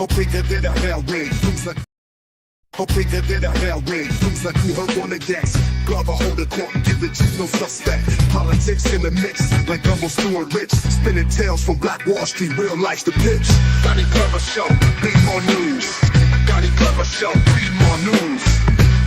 bigger than a hell rain. Lose like bigger than a hell rain. Lose like you heard on the decks. Glover hold the court and give the chief no suspect. Politics in the mix, like Gumbo Stewart Rich. Spinning tales from Black Wall Street, real life's the pitch. Johnny Glover Show, be more news. Johnny Glover Show, be more news.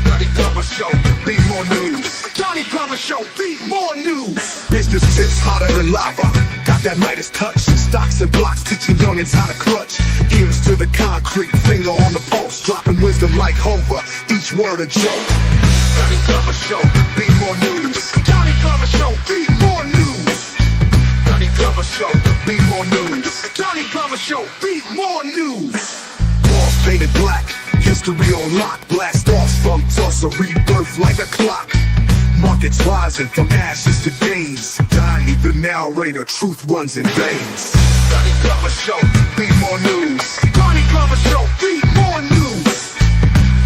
Johnny Glover Show, be more news. Johnny Glover Show, be more news. Business tips hotter than lava. Got that Midas touch. Stocks and blocks teaching youngins how to clutch. Ears to the concrete, finger on the pulse. Dropping wisdom like Hova, each word a joke. Johnny Glover Show, be more news. Johnny Glover Show, be more news. Johnny Glover Show, be more news. Johnny Glover Show, be more news. Walls painted black, history on lock. Blast off from Tulsa, rebirth like a clock. Markets rising from ashes to gains. Donnie the narrator, truth runs in veins. Johnny Glover Show, be more news. Johnny Glover Show, be more news.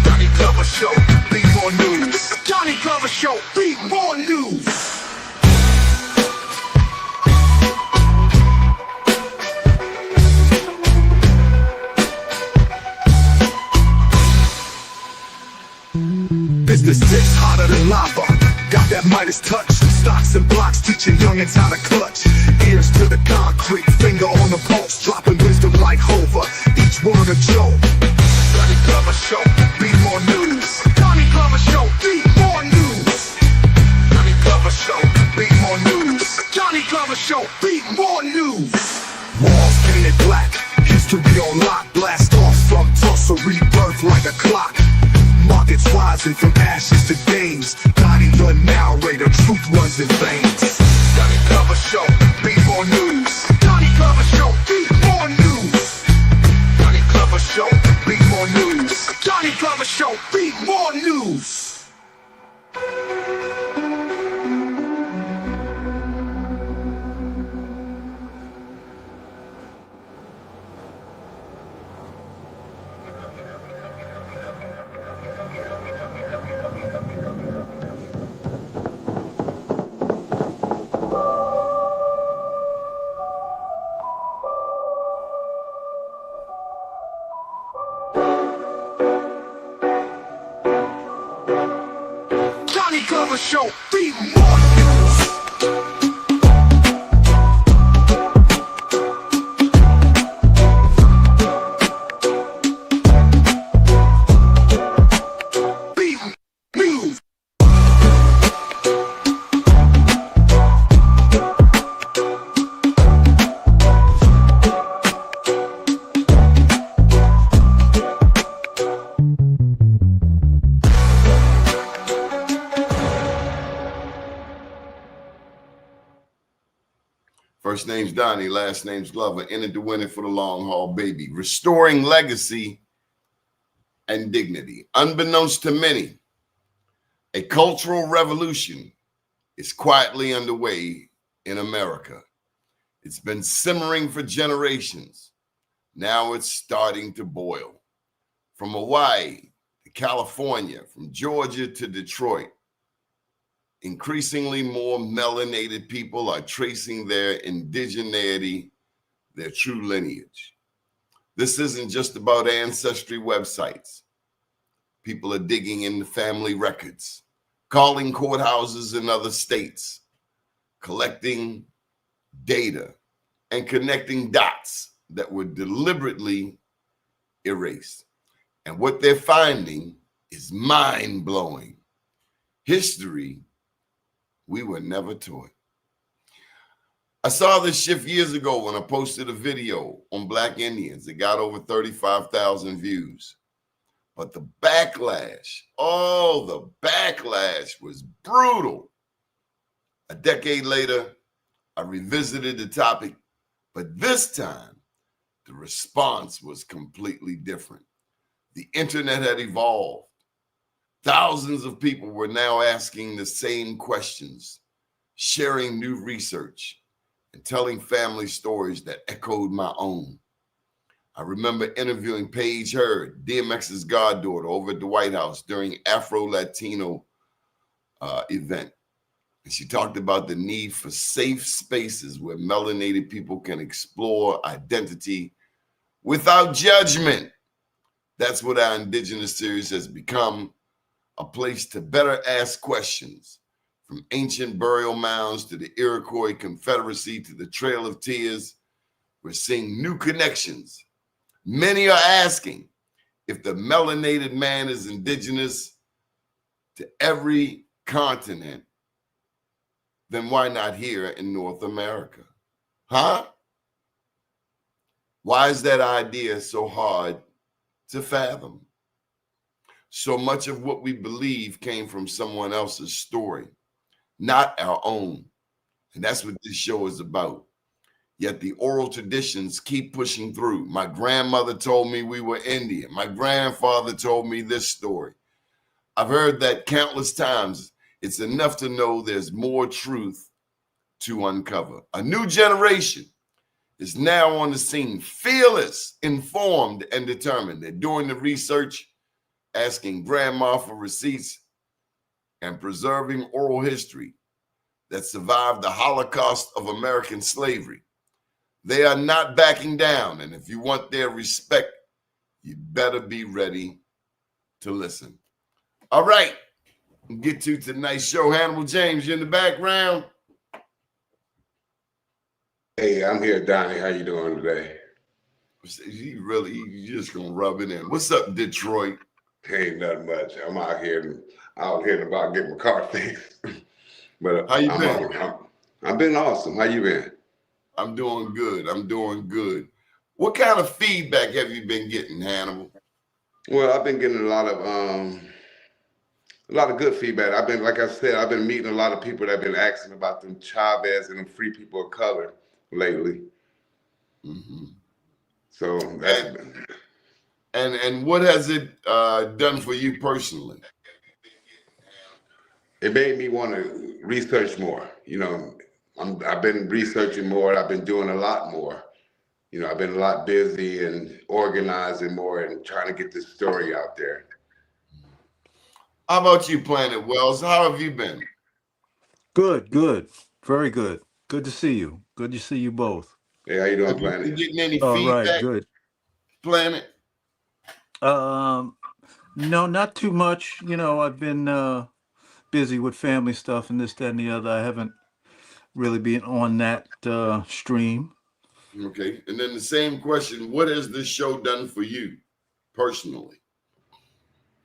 Johnny Glover Show, be more news. Johnny Glover Show, be more news. Business tips hotter than lava. Got that Midas touch. Stocks and blocks teaching youngins how to clutch. Ears to the concrete, finger on the pulse. Dropping wisdom like Hova, each word a joke. Johnny Glover Show, be more news. Johnny Glover Show, be more news. Johnny Glover Show, be more news. Johnny Glover Show, be more news. Walls painted black, history on lock. Blast off from Tulsa, rebirth like a clock. Markets rising from ashes to gains. Donnie the narrator, truth runs in veins. Johnny Glover Show, be more news. Johnny Glover Show, be more news. Johnny Glover Show, be more news. Johnny Glover Show, be more news. Johnny Glover Show, be more news. Be news. First name's Donnie, last name's Glover. Entered to win it for the long haul, baby. Restoring legacy and dignity. Unbeknownst to many, a cultural revolution is quietly underway in America. It's been simmering for generations. Now it's starting to boil. From Hawaii to California, from Georgia to Detroit, increasingly more melanated people are tracing their indigeneity, their true lineage. This isn't just about ancestry websites. People are digging into family records, calling courthouses in other states, collecting data, and connecting dots that were deliberately erased. And what they're finding is mind-blowing. History we were never taught. I saw this shift years ago when I posted a video on Black Indians. It got over 35,000 views. But the backlash, the backlash was brutal. A decade later, I revisited the topic, but this time, the response was completely different. The internet had evolved. Thousands of people were now asking the same questions, sharing new research, and telling family stories that echoed my own. I remember interviewing Paige Hurd, DMX's goddaughter, over at the White House during Afro-Latino event. And she talked about the need for safe spaces where melanated people can explore identity without judgment. That's what our Indigenous series has become, a place to better ask questions. From ancient burial mounds to the Iroquois Confederacy to the Trail of Tears, we're seeing new connections. Many are asking if the melanated man is indigenous to every continent, then why not here in North America? Huh? Why is that idea so hard to fathom? So much of what we believe came from someone else's story, not our own. And that's what this show is about. Yet the oral traditions keep pushing through. My grandmother told me we were Indian. My grandfather told me this story. I've heard that countless times. It's enough to know there's more truth to uncover. A new generation is now on the scene, fearless, informed, and determined. They're doing the research, asking grandma for receipts, and preserving oral history that survived the Holocaust of American slavery. They are not backing down, and if you want their respect, you better be ready to listen. All right, we'll get to tonight's show. Hannibal James, you in the background? Hey, I'm here, Donnie. How you doing today? You just gonna rub it in. What's up, Detroit? Ain't nothing much. I'm out here and about getting my car fixed. But How you been? I've been awesome. How you been? I'm doing good. I'm doing good. What kind of feedback have you been getting, Hannibal? Well, I've been getting a lot of good feedback. Like I said, I've been meeting a lot of people that have been asking about them Chavez and them free people of color lately. Mm-hmm. So that's been. And what has it done for you personally? It made me want to research more. I've been researching more. I've been doing a lot more. I've been a lot busy and organizing more and trying to get this story out there. How about you, Planet Wells? How have you been? Good, very good. Good to see you. Good to see you both. Hey, how you doing, Have you Planet? been getting any All right, feedback, good. Planet? No, not too much. I've been busy with family stuff and this, that, and the other. I haven't really been on that stream. Okay. And then the same question, what has this show done for you personally?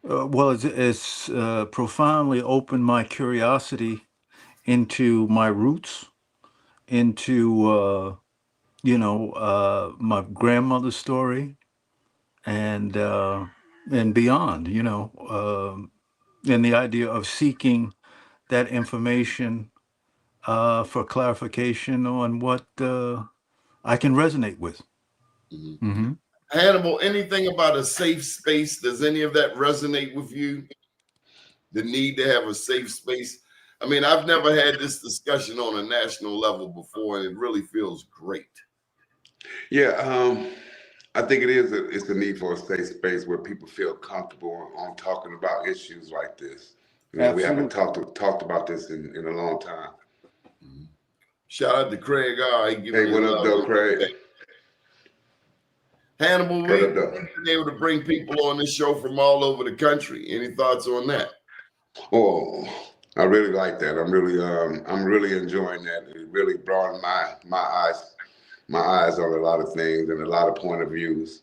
Well, it's profoundly opened my curiosity into my roots, into my grandmother's story, and beyond. And the idea of seeking that information for clarification on what I can resonate with. Mm-hmm. Mm-hmm. Hannibal, anything about a safe space? Does any of that resonate with you? The need to have a safe space? I mean, I've never had this discussion on a national level before, and it really feels great. Yeah, I think it's a need for a safe space where people feel comfortable on talking about issues like this. We haven't talked about this in a long time. Mm-hmm. Shout out to Craig R. Hey, what up, though, Craig? Hannibal, we've been able to bring people on this show from all over the country. Any thoughts on that? Oh, I really like that. I'm really enjoying that. It really broadened my eyes on a lot of things and a lot of point of views.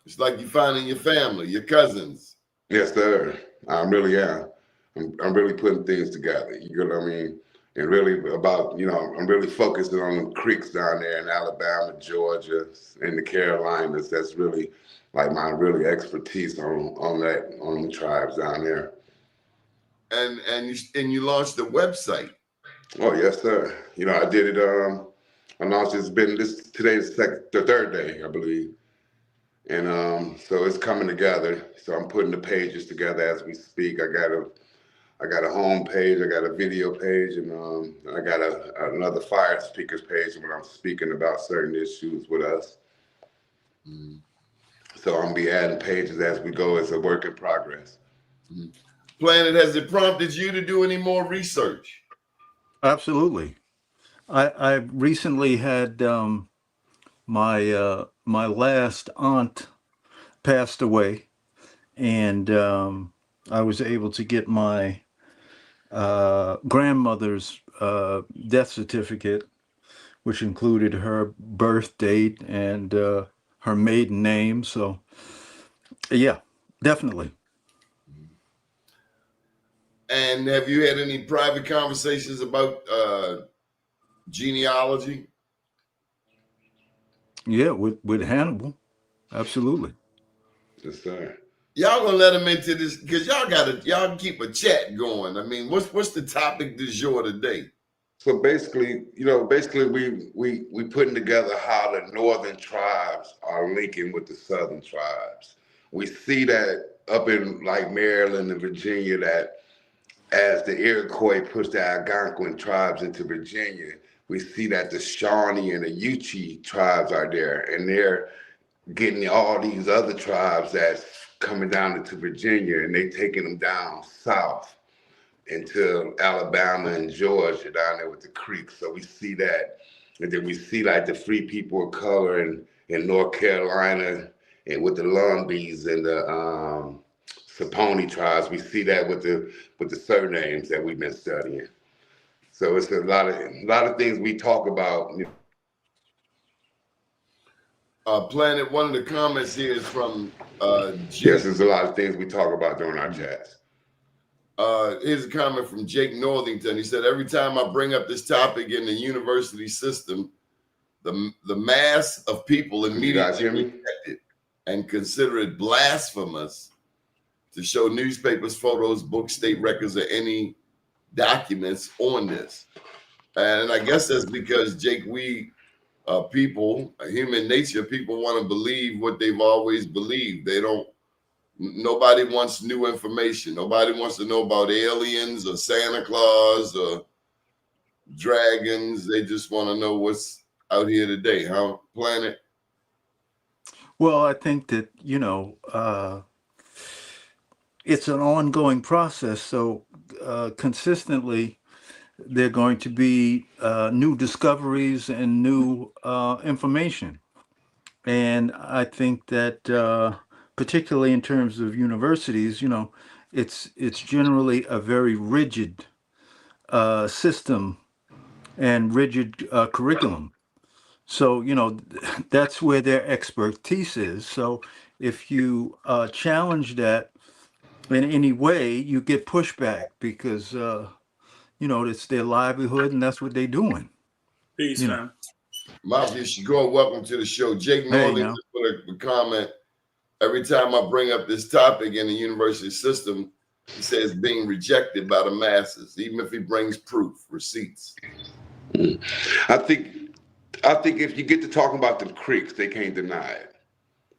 It's like you're finding your family, your cousins. Yes, sir. I really am. I'm really putting things together. You know what I mean? And really about, I'm really focusing on the creeks down there in Alabama, Georgia, and the Carolinas. That's really like my really expertise on the tribes down there. And you launched a website. Oh yes, sir. I did it. I launched. Today's the third day, I believe, and so it's coming together. So I'm putting the pages together as we speak. I got a home page, I got a video page, and I got another fire speakers page when I'm speaking about certain issues with us. Mm. So I'm gonna be adding pages as we go. It's a work in progress. Mm. Planet, has it prompted you to do any more research? Absolutely. I recently had my my last aunt passed away, and I was able to get my grandmother's death certificate, which included her birth date and her maiden name. So, yeah, definitely. And have you had any private conversations about genealogy? Yeah, with Hannibal, absolutely. Yes, sir. Y'all gonna let him into this because y'all keep a chat going. I mean, what's the topic du jour today? So basically, we putting together how the northern tribes are linking with the southern tribes. We see that up in like Maryland and Virginia that as the Iroquois pushed the Algonquin tribes into Virginia, we see that the Shawnee and the Yuchi tribes are there, and they're getting all these other tribes that's coming down into Virginia, and they taking them down south into Alabama and Georgia down there with the Creeks. So we see that, and then we see like the free people of color in North Carolina and with the Lumbees and the Saponi tribes. We see that with the surnames that we've been studying. So it's a lot of things we talk about. Planet, one of the comments here is from Jake. Yes, there's a lot of things we talk about during our chats. Here's a comment from Jake Northington. He said, every time I bring up this topic in the university system, the mass of people immediately reject it and consider it blasphemous to show newspapers, photos, books, state records, or any documents on this. And I guess that's because, Jake, we people, human nature, people want to believe what they've always believed. Nobody wants new information. Nobody wants to know about aliens or Santa Claus or dragons. They just want to know what's out here today, huh, Planet? Well, I think that, it's an ongoing process. So consistently, there are going to be new discoveries and new information. And I think that particularly in terms of universities, it's generally a very rigid system and rigid curriculum. So, that's where their expertise is. So if you challenge that in any way, you get pushback because, it's their livelihood and that's what they're doing. Peace, fam. Mafia Shakur, welcome to the show. Jake Northington put a comment. Every time I bring up this topic in the university system, he says being rejected by the masses, even if he brings proof, receipts. I think if you get to talking about the Creeks, they can't deny it.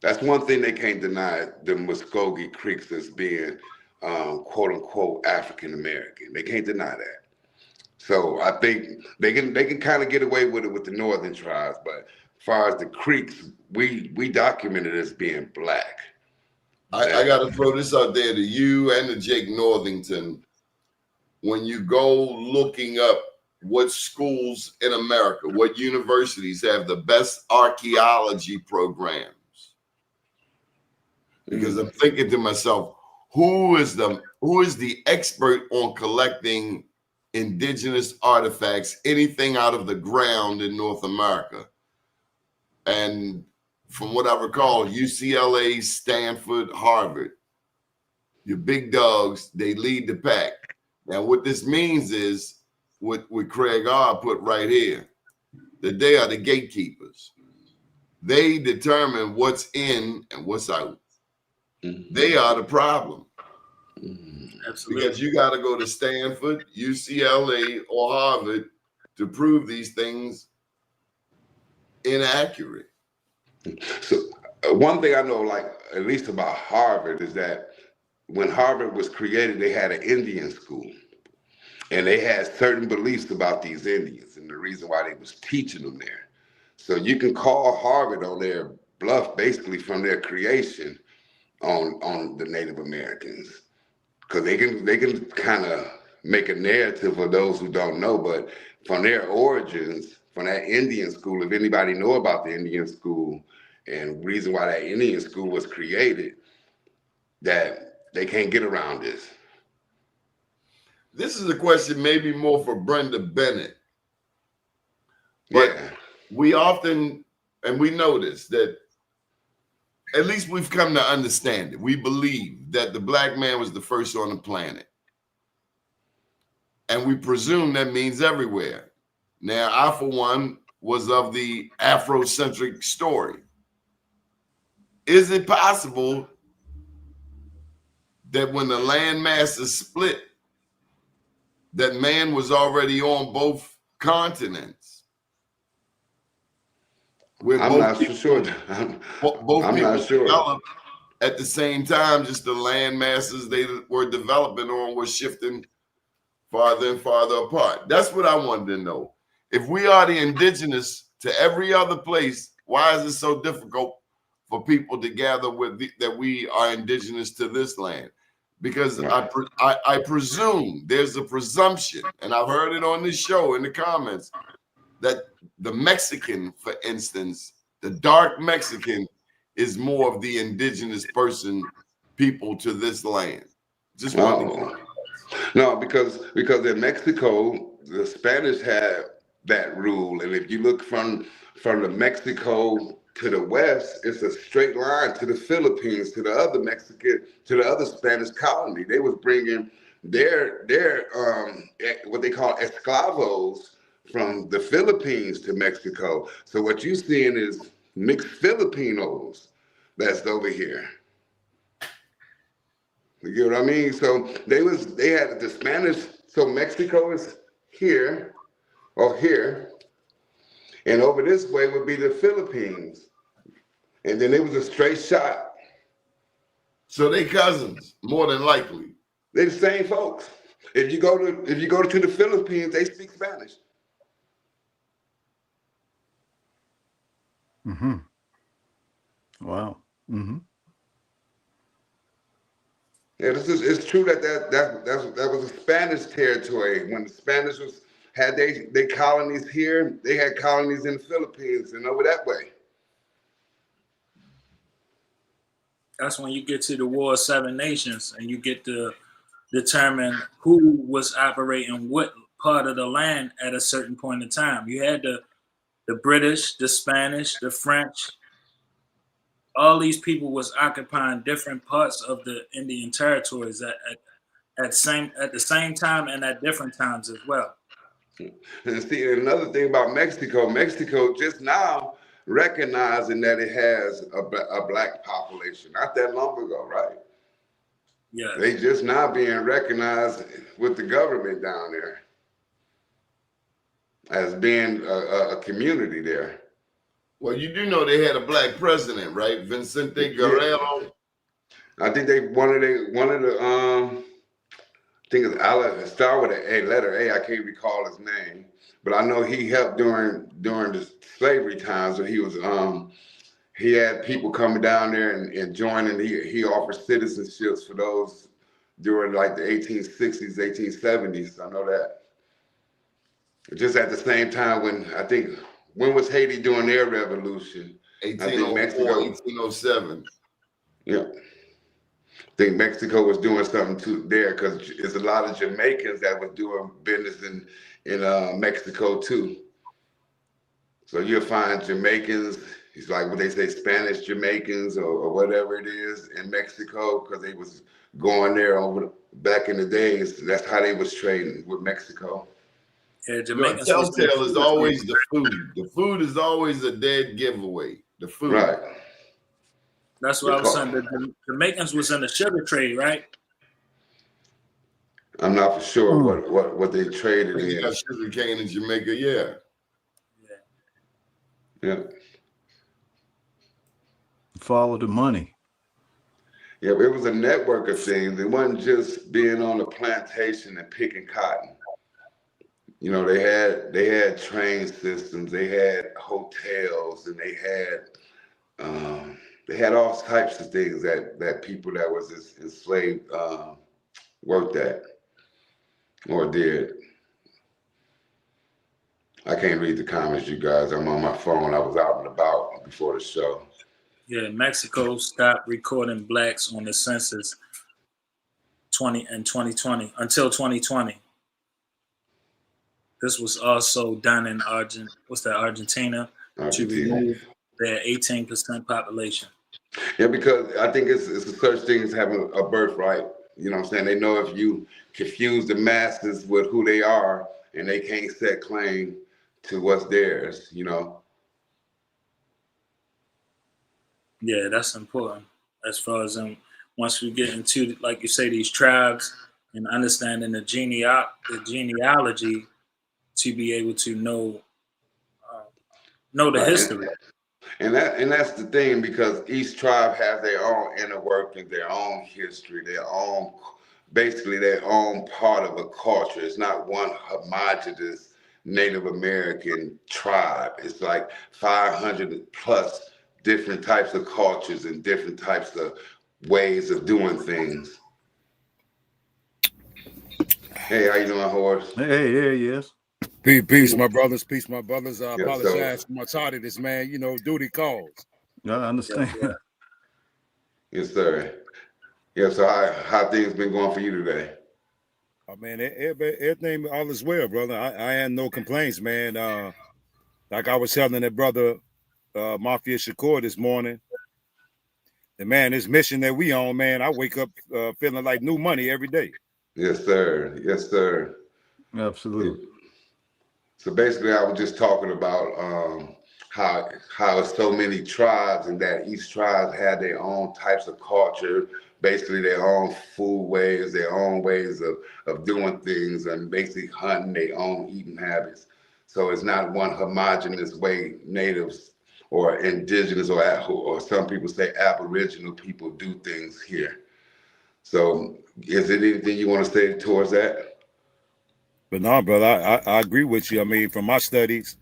That's one thing they can't deny, the Muskogee Creeks as being quote unquote African American. They can't deny that. So I think they can kind of get away with it with the northern tribes, but as far as the Creeks, we document it as being black. I got to throw this out there to you and to Jake Northington. When you go looking up what schools in America, what universities have the best archaeology programs, because I'm thinking to myself, who is the expert on collecting indigenous artifacts, anything out of the ground in North America? And from what I recall, UCLA, Stanford, Harvard, your big dogs, they lead the pack. Now, what this means is what Craig R. put right here, that they are the gatekeepers. They determine what's in and what's out. They are the problem. Absolutely. Because you got to go to Stanford, UCLA, or Harvard to prove these things inaccurate. So one thing I know, like at least about Harvard, is that when Harvard was created, they had an Indian school, and they had certain beliefs about these Indians and the reason why they was teaching them there. So you can call Harvard on their bluff, basically from their creation on the Native Americans, because they can kind of make a narrative for those who don't know, but from their origins, from that Indian school, if anybody know about the Indian school, and reason why that Indian school was created, that they can't get around this. This is a question maybe more for Brenda Bennett. But Yeah. we often, and we notice that at least we've come to understand it. We believe that the black man was the first on the planet. And we presume that means everywhere. Now, I, for one, was of the Afrocentric story. Is it possible that when the land masses split, that man was already on both continents? Where I'm not so sure. both I'm people not sure. developed at the same time, just the land masses they were developing on were shifting farther and farther apart. That's what I wanted to know. If we are the indigenous to every other place, why is it so difficult for people to gather with that we are indigenous to this land? Because I presume there's a presumption, and I've heard it on this show in the comments, that the Mexican, for instance, the dark Mexican is more of the indigenous people to this land. Just wanted to No, because in Mexico, the Spanish had that rule, and if you look from the Mexico to the west, it's a straight line to the Philippines, to the other Spanish colony. They was bringing their what they call esclavos from the Philippines to Mexico. So what you're seeing is mixed Filipinos that's over here. You get what I mean? So they had the Spanish. So Mexico is here or here, and over this way would be the Philippines, and then it was a straight shot. So they cousins, more than likely. They the same folks. If you go to the Philippines, they speak Spanish. Mm-hmm. Wow. Mm-hmm. Yeah, it's true that was a Spanish territory. When the Spanish had they colonies here, they had colonies in the Philippines and over that way. That's when you get to the War of Seven Nations and you get to determine who was operating what part of the land at a certain point in time. You had the British, the Spanish, the French. All these people was occupying different parts of the Indian territories at the same time and at different times as well. And see, another thing about Mexico just now recognizing that it has a black population, not that long ago, right? Yeah. They just now being recognized with the government down there as being a community there. Well, you do know they had a black president, right? Vicente Guerrero. Yeah. I think one of the I think it's start with a letter A. I can't recall his name, but I know he helped during the slavery times when he was he had people coming down there and joining. He offered citizenships for those during like the 1860s, 1870s. I know that. Just at the same time when was Haiti doing their revolution? 1804, 1807. Yeah. I think Mexico was doing something too there because there's a lot of Jamaicans that was doing business in Mexico too. So you'll find Jamaicans, it's like what they say, Spanish Jamaicans or whatever it is in Mexico, because they was going there back in the days. That's how they was trading with Mexico. Yeah, Jamaicans. The telltale is always the food. The food is always a dead giveaway. The food. Right. That's what I was saying. The Jamaicans was in the sugar trade, right? I'm not for sure what they traded in. You got sugar cane in Jamaica, yeah. Yeah. Follow the money. Yeah, it was a network of things. It wasn't just being on a plantation and picking cotton. You know, they had train systems, they had hotels, and they had all types of things that people that was enslaved worked at or did. I can't read the comments, you guys. I'm on my phone. I was out and about before the show. Yeah, Mexico stopped recording blacks on the census 2020 until 2020. This was also done in Argentina to Argentina. remove their 18% population. Yeah, because I think it's a such thing as having a birthright. You know what I'm saying? They know if you confuse the masses with who they are and they can't set claim to what's theirs, you know. Yeah, that's important as far as once we get into, like you say, these tribes and understanding the genealogy to be able to know the Right. history. And that's the thing, because each tribe has their own inner workings, their own history, their own, basically their own part of a culture. It's not one homogeneous Native American tribe. It's like 500 plus different types of cultures and different types of ways of doing things. Hey, how you doing, Horace? Hey, there he is. Peace, my brothers. Peace, my brothers. I Yeah, apologize for my tardiness, man. You know, duty calls. I understand. Yeah. yes, sir. Yeah, so how things been going for you today? Oh, man, everything all is well, brother. I had no complaints, man. Like I was telling that brother, Mafia Shakur this morning, the man, this mission that we on, man, I wake up feeling like new money every day. Yes, sir. Yes, sir. Absolutely. So basically, I was just talking about how so many tribes, and that each tribe had their own types of culture, basically their own food ways, their own ways of doing things, and basically hunting, their own eating habits. So it's not one homogeneous way natives or indigenous or some people say aboriginal people do things here. So is there anything you want to say towards that? But no, brother, I agree with you. I mean, from my studies,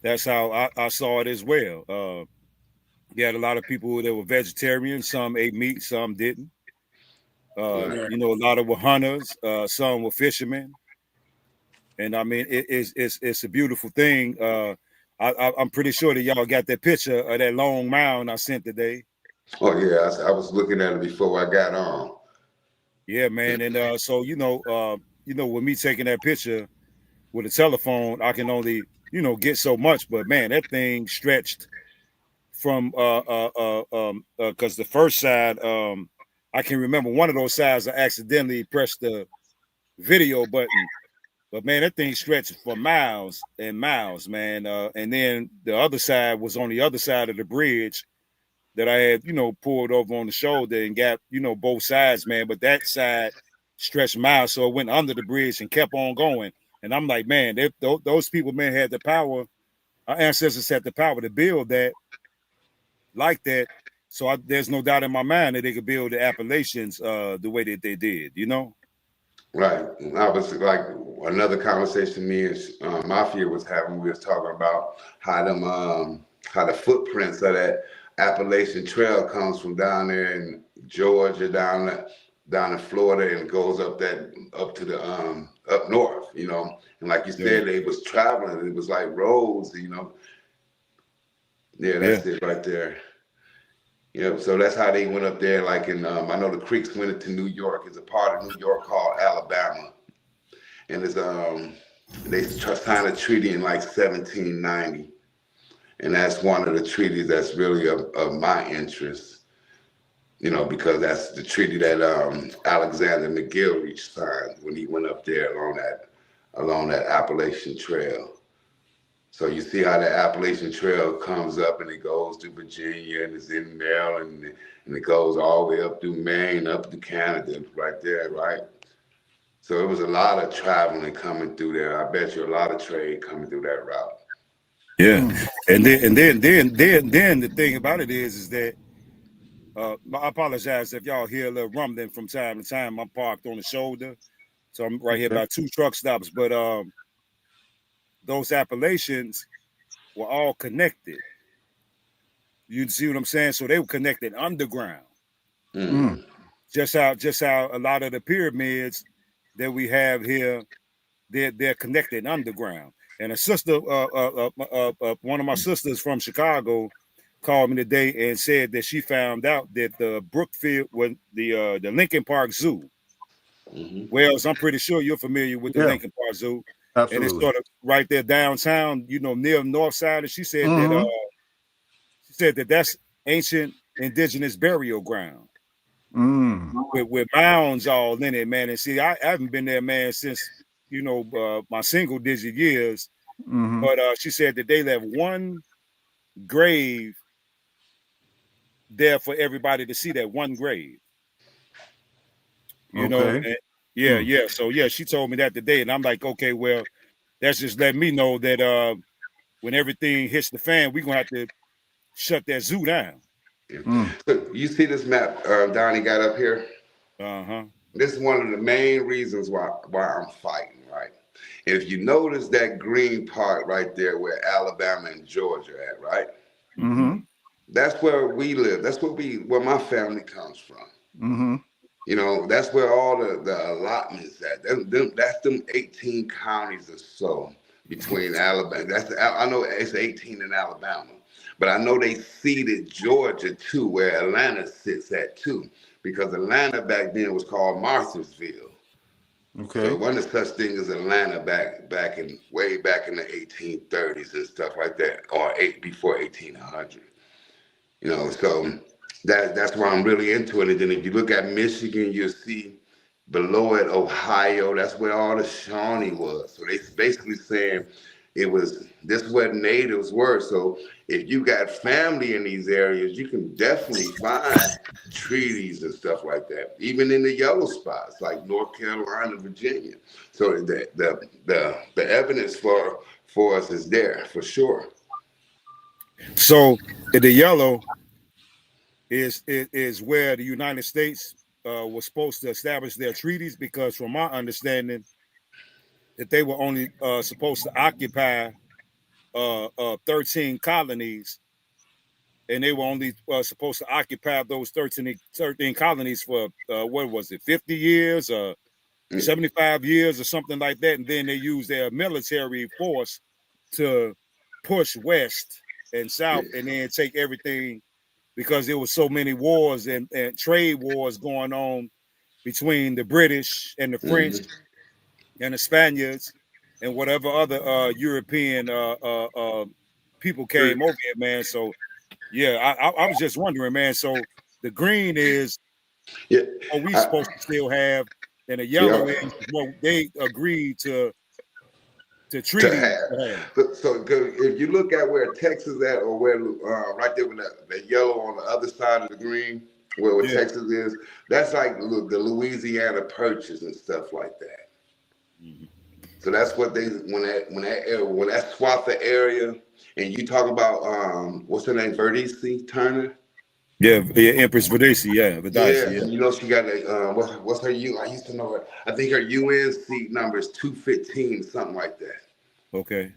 that's how I saw it as well. You had a lot of people that were vegetarian. Some ate meat, some didn't. You know, a lot of were hunters. Some were fishermen. And I mean, it's a beautiful thing. I'm pretty sure that y'all got that picture of that long mound I sent today. Oh yeah, I was looking at it before I got on. Yeah, man. And so with me taking that picture with a telephone, I can only get so much. But man, that thing stretched from because the first side, I can remember one of those sides I accidentally pressed the video button. But man, that thing stretched for miles and miles, man. And then the other side was on the other side of the bridge that I had, pulled over on the shoulder and got, both sides, man. But that side stretched miles, so it went under the bridge and kept on going. And I'm like, man, those people, man, had the power. Our ancestors had the power to build that like that. So there's no doubt in my mind that they could build the Appalachians the way that they did, Right. I was like another conversation me and Mafia was having. We was talking about how the footprints of that Appalachian Trail comes from down there in Georgia, down in Florida, and goes up to the up north, And like you said, they was traveling. It was like roads, Yeah, that's it right there. Yeah, so that's how they went up there. Like I know the Creeks went into New York. It's a part of New York called Alabama, and it's they signed a treaty in like 1790, and that's one of the treaties that's really of my interest, because that's the treaty that Alexander McGill signed when he went up there along that Appalachian Trail. So you see how the Appalachian Trail comes up and it goes to Virginia and it's in Maryland and it goes all the way up through Maine, up to Canada, right there, right? So it was a lot of traveling coming through there. I bet you a lot of trade coming through that route. Yeah, and then the thing about it is that I apologize if y'all hear a little rumbling from time to time. I'm parked on the shoulder, so I'm right here by 2 truck stops. But those Appalachians were all connected. You see what I'm saying? So they were connected underground. Mm. Just how a lot of the pyramids that we have here, they're connected underground. And a sister, one of my sisters from Chicago, called me today and said that she found out that the Brookfield was the Lincoln Park Zoo. Wells, I'm pretty sure you're familiar with the Yeah, Lincoln Park Zoo, and it's absolutely. sort of right there downtown, near North Side. And she said that that's ancient indigenous burial ground with mounds all in it, man. And see, I haven't been there, man, since my single digit years. But she said that they left one grave there for everybody to see, that one grave. Okay. And yeah. So yeah, she told me that today, and I'm like, okay, well, that's just letting me know that when everything hits the fan, we're gonna have to shut that zoo down. So you see this map Donnie got up here? This is one of the main reasons why I'm fighting, right? If you notice that green part right there where Alabama and Georgia at, right? That's where we live. That's where my family comes from. That's where all the allotments at. That's them 18 counties or so between Alabama. I know it's 18 in Alabama, but I know they seeded Georgia too, where Atlanta sits at too, because Atlanta back then was called Marthasville. Okay. So it wasn't such thing as Atlanta way back in the 1830s and stuff like that, or before 1800. So that's why I'm really into it. And then if you look at Michigan, you'll see below it Ohio. That's where all the Shawnee was. So they basically saying this is where natives were. So if you got family in these areas, you can definitely find treaties and stuff like that, even in the yellow spots like North Carolina, Virginia. So the evidence for us is there for sure. So the yellow is where the United States was supposed to establish their treaties, because from my understanding that they were only supposed to occupy 13 colonies, and they were only supposed to occupy those 13 colonies for 50 years or 75 years or something like that, and then they used their military force to push west and south and then take everything, because there was so many wars and trade wars going on between the British and the French and the Spaniards and whatever other European people came over here, man. So yeah, I was just wondering, man. So the green is what we supposed to still have, and the yellow is what they agreed to treaty to have. So if you look at where Texas at, or where right there with the yellow on the other side of the green, where Texas is, that's like the Louisiana Purchase and stuff like that. So that's what they when that Swatha area, and you talk about what's her name, Verdice Turner. Yeah, Empress Verdice, yeah. And she got a what's her I used to know her. I think her UN seat number is 215, something like that. Okay.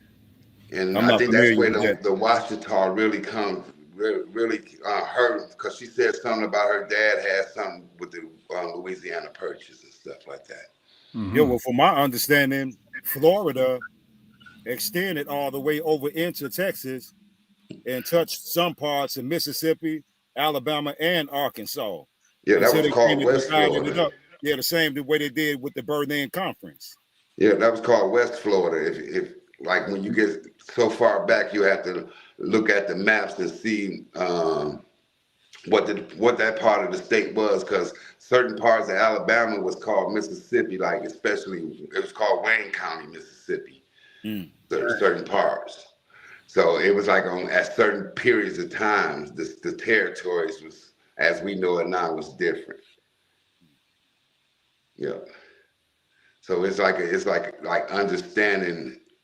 And I think that's where the Washita really comes, really her, because she said something about her dad had something with the Louisiana Purchase and stuff like that. Yeah, well, from my understanding, Florida extended all the way over into Texas and touched some parts of Mississippi, Alabama, and Arkansas. Yeah, that was called West Florida. Yeah, the same way they did with the Berlin Conference. Yeah, that was called West Florida. If like when you get so far back, you have to look at the maps and see what that part of the state was, because certain parts of Alabama was called Mississippi, like especially it was called Wayne County, Mississippi. Certain parts. So it was like at certain periods of times, the territories was, as we know it now, was different. Yeah. So it's like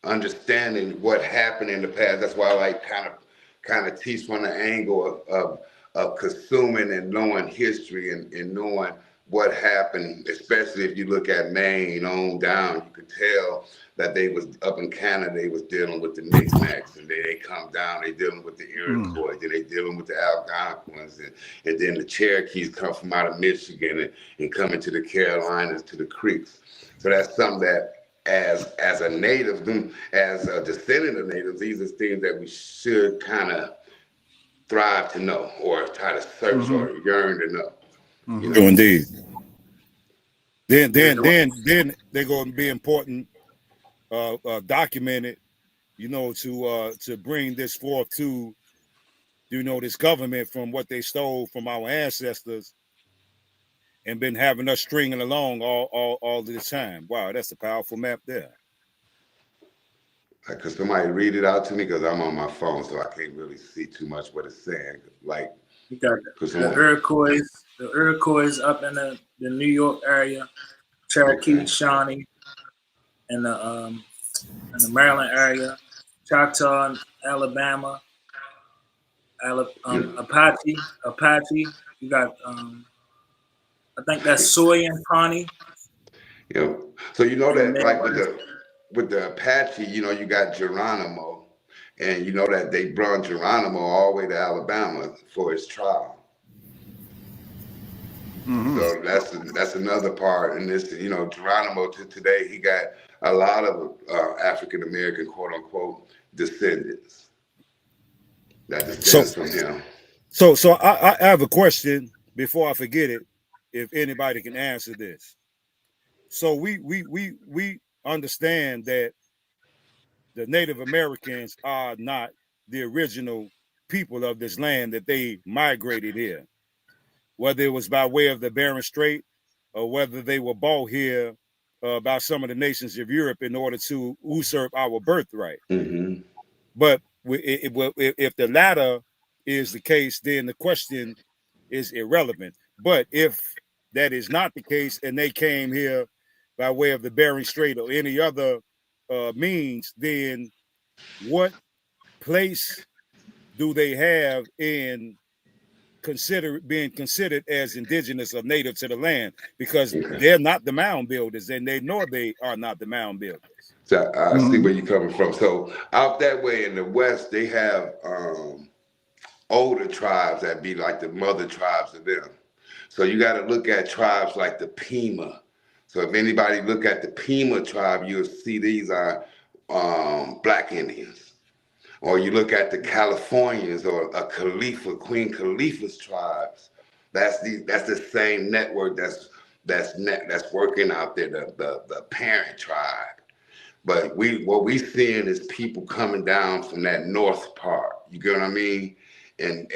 understanding what happened in the past. That's why I like kind of teach from the angle of consuming and knowing history and knowing what happened, especially if you look at Maine on down. You could tell that they was up in Canada, they was dealing with the Mixmacs, and they come down, they dealing with the Iroquois, then they dealing with the Algonquins, and then the Cherokees come from out of Michigan and come into the Carolinas to the Creeks. So that's something that as a native, as a descendant of natives, these are things that we should kind of thrive to know or try to search Mm-hmm. or yearn to know. You Mm-hmm. know, Indeed. Then yeah. they're going to be important, documented, to bring this forth to, this government from what they stole from our ancestors and been having us stringing along all this time. Wow, that's a powerful map there. Like, could somebody read it out to me? Because I'm on my phone, so I can't really see too much what it's saying. Like, You got could the someone? Iroquois up in the New York area, Cherokee, Okay. Shawnee, in the Maryland area, Choctaw, in Alabama, Mm, Apache. You got I think that's Soy and Pawnee you know, so you know in the that like Midwest. with the Apache, you know, you got Geronimo, and you know that they brought Geronimo all the way to Alabama for his trial. Mm-hmm. So that's another part in this. You know, Geronimo to today, he got a lot of African American quote unquote descendants that So descends from him. so I have a question before I forget it, if anybody can answer this. So we understand that the Native Americans are not the original people of this land, that they migrated here, whether it was by way of the Bering Strait or whether they were bought here by some of the nations of Europe in order to usurp our birthright. Hmm. But if the latter is the case, then the question is irrelevant. But if that is not the case and they came here by way of the Bering Strait or any other means, then what place do they have in being considered as indigenous or native to the land? Because Okay. they're not the mound builders, and they are not the mound builders. So I see Mm-hmm. where you're coming from. So out that way in the West, they have older tribes that be like the mother tribes of them. So you got to look at tribes like the Pima. So if anybody look at the Pima tribe, you'll see these are Black Indians. Or you look at the Californians or a Khalifa, Queen Khalifa's tribes. That's the same network that's working out there, the parent tribe. But what we seeing is people coming down from that north part. You get what I mean? And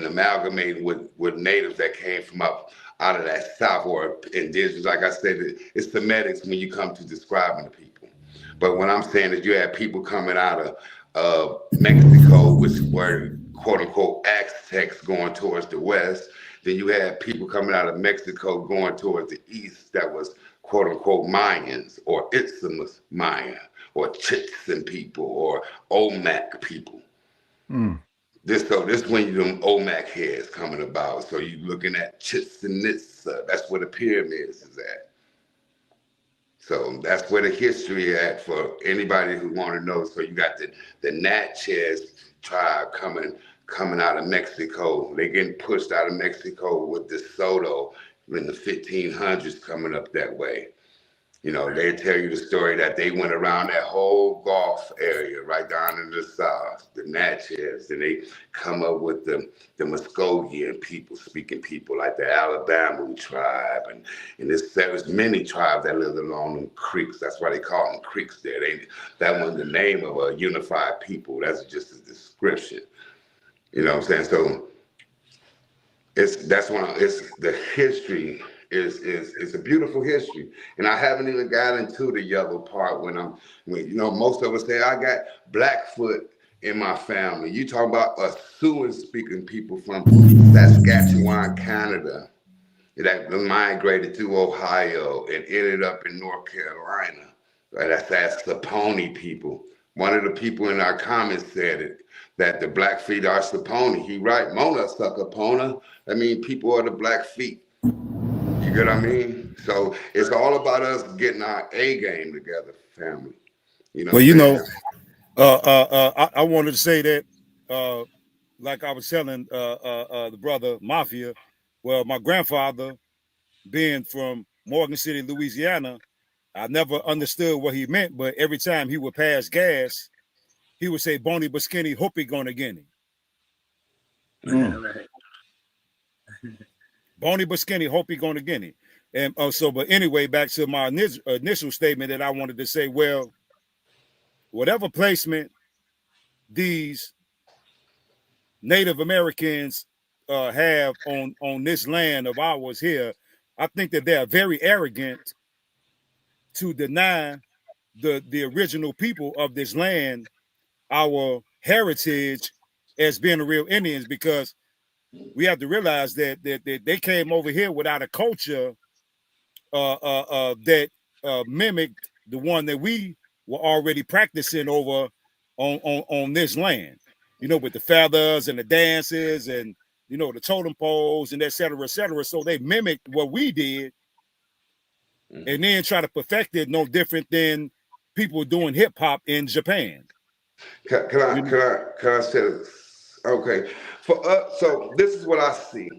amalgamating with natives that came from up out of that south or indigenous. Like I said, it's Semitics when you come to describing the people. But what I'm saying is you have people coming out of Mexico, which were quote unquote Aztecs going towards the west. Then you had people coming out of Mexico going towards the east that was quote unquote Mayans or Itzamus Maya or Chitzen people or Olmec people. Mm. This when them Olmec heads coming about. So you looking at Chichen Itza. That's where the pyramids is at. So that's where the history at for anybody who want to know. So you got the Natchez tribe coming out of Mexico. They getting pushed out of Mexico with De Soto in the 1500s coming up that way. You know, they tell you the story that they went around that whole Gulf area right down in the south, the Natchez, and they come up with the Muskogean people, speaking people like the Alabama tribe, and there was many tribes that lived along them creeks. That's why they call them creeks there. That wasn't the name of a unified people. That's just a description. You know what I'm saying? So it's the history is a beautiful history, and I haven't even got into the yellow part when you know most of us say I got Blackfoot in my family. You talk about a Siouan speaking people from Saskatchewan, Canada, that migrated through Ohio and ended up in North Carolina. Right? That's the Saponi people. One of the people in our comments said it, that the Blackfeet are Saponi. He right, Mona Suckapona. I mean, people are the Blackfeet. You get what I mean? So it's all about us getting our A game together, family. You know Well, what I'm saying? I wanted to say that, like I was telling the brother Mafia. Well, my grandfather, being from Morgan City, Louisiana, I never understood what he meant, but every time he would pass gas, he would say "Bony but skinny, hope he gonna get him." Right. Bony but skinny, hope he gonna get it. And but anyway, back to my initial statement that I wanted to say, well, whatever placement these Native Americans have on this land of ours here, I think that they are very arrogant to deny the original people of this land our heritage as being the real Indians, because we have to realize that they came over here without a culture that mimicked the one that we were already practicing over on this land, with the feathers and the dances and the totem poles and et cetera, et cetera. So they mimicked what we did and then try to perfect it, no different than people doing hip hop in Japan. Can I say this? Okay. For us, so this is what I see.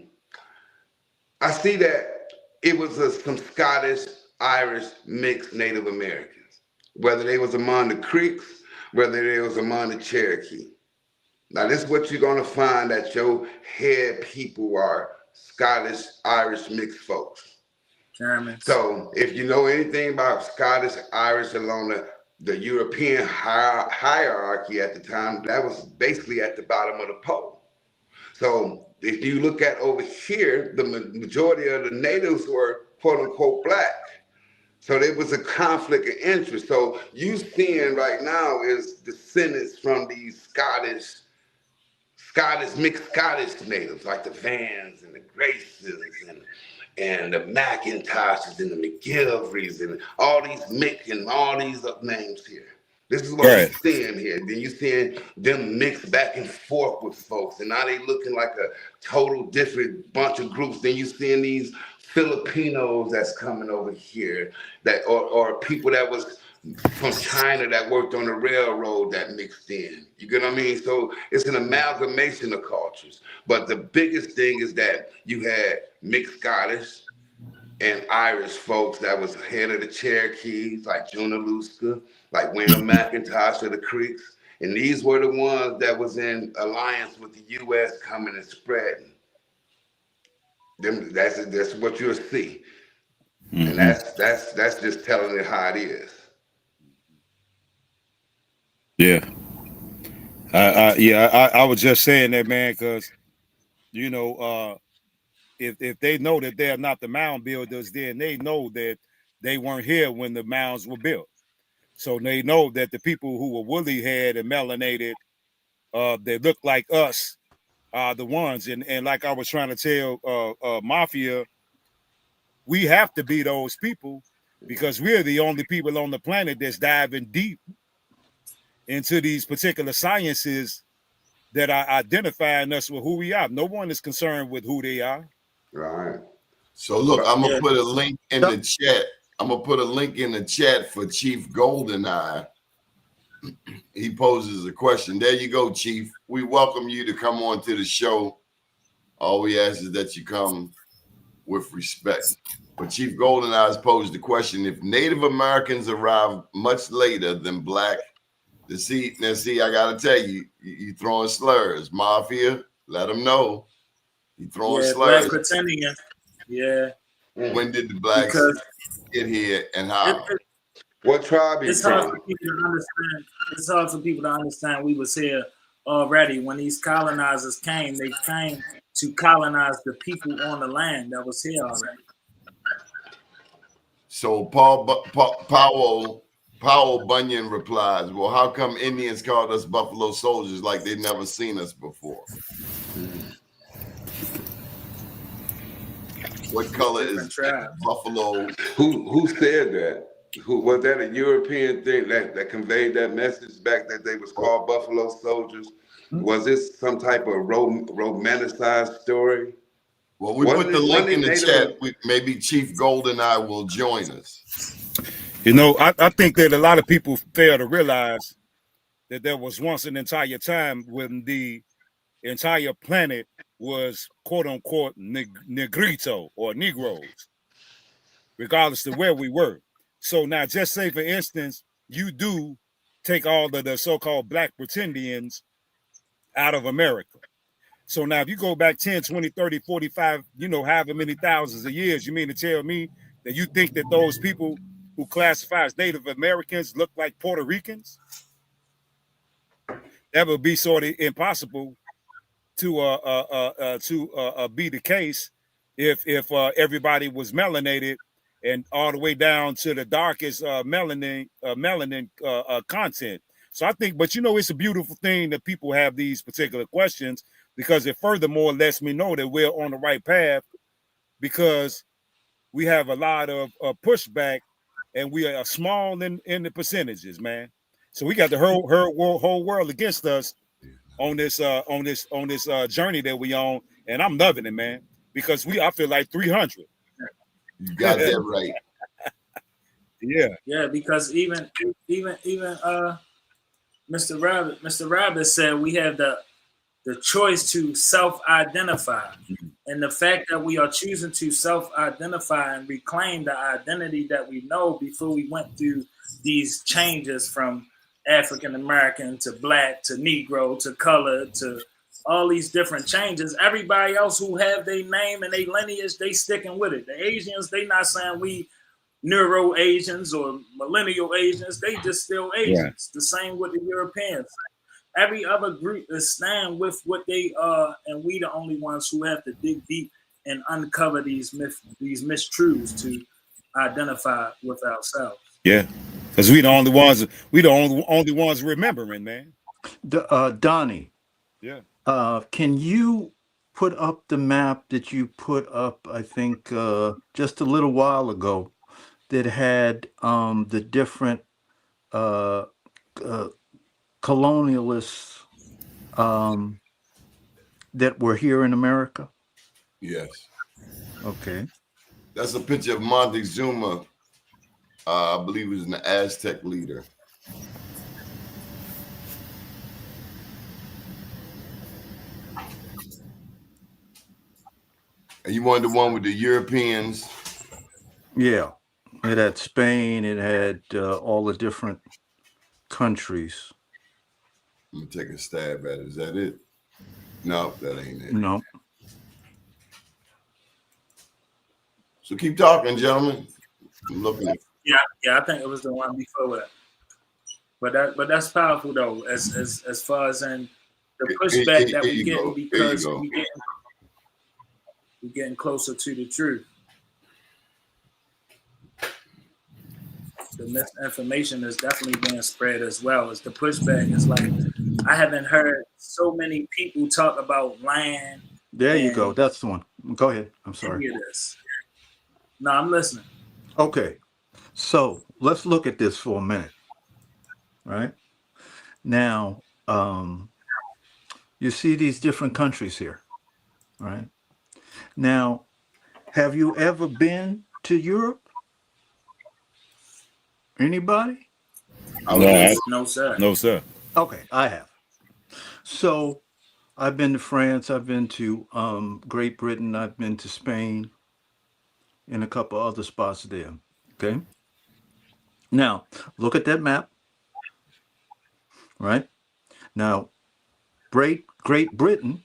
I see that it was some Scottish, Irish, mixed Native Americans, whether they was among the Creeks, whether they was among the Cherokee. Now, this is what you're gonna find, that your head people are Scottish, Irish, mixed folks. Germans. So if you know anything about Scottish, Irish along the European hierarchy at the time, that was basically at the bottom of the pole. So if you look at over here, the majority of the natives were quote unquote black. So there was a conflict of interest. So you seeing right now is descendants from these mixed Scottish natives, like the Vans and the Graces and the McIntoshes and the McGilveries and all these Mick and all these names here. This is what you're seeing here. Then you're seeing them mix back and forth with folks, and now they looking like a total different bunch of groups. Then you're seeing these Filipinos that's coming over here, that or people that was from China that worked on the railroad that mixed in. You get what I mean? So it's an amalgamation of cultures. But the biggest thing is that you had mixed Scottish and Irish folks that was ahead of the Cherokees, like Junaluska, like William McIntosh of the Creeks. And these were the ones that was in alliance with the U.S. coming and spreading. That's what you'll see. And that's just telling it how it is. Yeah. I was just saying that, man, because if they know that they're not the mound builders, then they know that they weren't here when the mounds were built. So they know that the people who were woolly haired and melanated, they look like us, are the ones. And like I was trying to tell Mafia, we have to be those people because we're the only people on the planet that's diving deep into these particular sciences that are identifying us with who we are. No one is concerned with who they are. Right. So look, I'm gonna put a link in the chat. I'm gonna put a link in the chat for Chief Goldeneye. He poses a question. There you go, Chief. We welcome you to come on to the show. All we ask is that you come with respect. But Chief Goldeneye has posed the question: if Native Americans arrived much later than Black, now see, I gotta tell you, you throwing slurs. Mafia, let them know. You throwing slurs. Black pretending. Yeah. When did the Blacks get here and how? What tribe it's hard for people to understand. It's hard for people to understand we was here already. When these colonizers came, they came to colonize the people on the land that was here already. So Powell Bunyan replies, well, how come Indians called us Buffalo Soldiers like they'd never seen us before? What color is buffalo? Who said that? Who was that? A European thing that conveyed that message back that they was called Buffalo Soldiers? Was this some type of romanticized story? Well, we put the link in the chat. Maybe Chief Goldeneye will join us. I think that a lot of people fail to realize that there was once an entire time when the entire planet was quote unquote negrito or Negroes, regardless of where we were. So now just say, for instance, you do take all of the so-called Black pretendians out of America. So now if you go back 10, 20, 30, 45, however many thousands of years, you mean to tell me that you think that those people who classify as Native Americans look like Puerto Ricans? That would be sort of impossible to be the case if everybody was melanated and all the way down to the darkest melanin content. So I think, but it's a beautiful thing that people have these particular questions, because it furthermore lets me know that we're on the right path, because we have a lot of pushback and we are small in the percentages, man. So we got the whole world against us on this journey that we on, and I'm loving it, man, because I feel like 300. You got that right. Yeah, because even Mr. Rabbit said we have the choice to self-identify, and the fact that we are choosing to self-identify and reclaim the identity that we know before we went through these changes from African American to Black to Negro to color to all these different changes. Everybody else who have their name and their lineage, they sticking with it. The Asians, they not saying we Neuro Asians or millennial Asians, they just still Asians. Yeah. The same with the Europeans. Every other group is staying with what they are, and we the only ones who have to dig deep and uncover these mistruths to identify with ourselves. Yeah, because we the only ones remembering, man. Donnie. Yeah. Can you put up the map that you put up, I think, just a little while ago, that had the different colonialists that were here in America? Yes. Okay. That's a picture of Montezuma. I believe he was an Aztec leader. And you wanted the one with the Europeans? Yeah. It had Spain. It had all the different countries. Let me take a stab at it. Is that it? No, that ain't it. No. So keep talking, gentlemen. I'm looking. Yeah, I think it was the one before that. But that's powerful though, as far as in the pushback that we get, because we're getting closer to the truth. The misinformation is definitely being spread as well. As the pushback is like, I haven't heard so many people talk about land. There you go. That's the one. Go ahead. I'm sorry. No, I'm listening. Okay. So let's look at this for a minute. Right now, you see these different countries here. Right now, have you ever been to Europe? Anybody? No, sir. No, sir. Okay, I have. So I've been to France. I've been to Great Britain. I've been to Spain and a couple other spots there. Okay. Now, look at that map. Right? Now, Great Britain,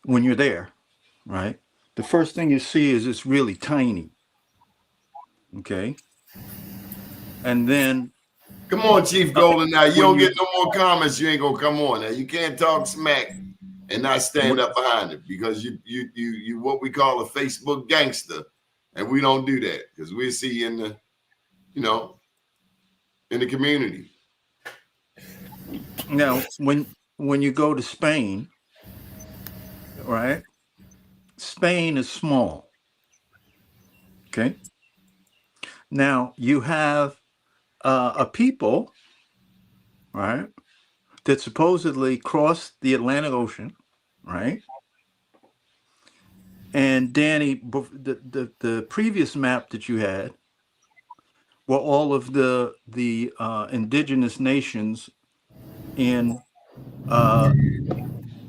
when you're there, right, the first thing you see is it's really tiny. Okay? And then... Come on, Chief Golden. Now, you don't get no more comments. You ain't going to come on. Now, you can't talk smack and not stand up behind it, because you what we call a Facebook gangster, and we don't do that, because we see you in the, in the community. Now, when you go to Spain, right? Spain is small. Okay. Now you have a people, right, that supposedly crossed the Atlantic Ocean, right? And Danny, the previous map that you had were all of the indigenous nations in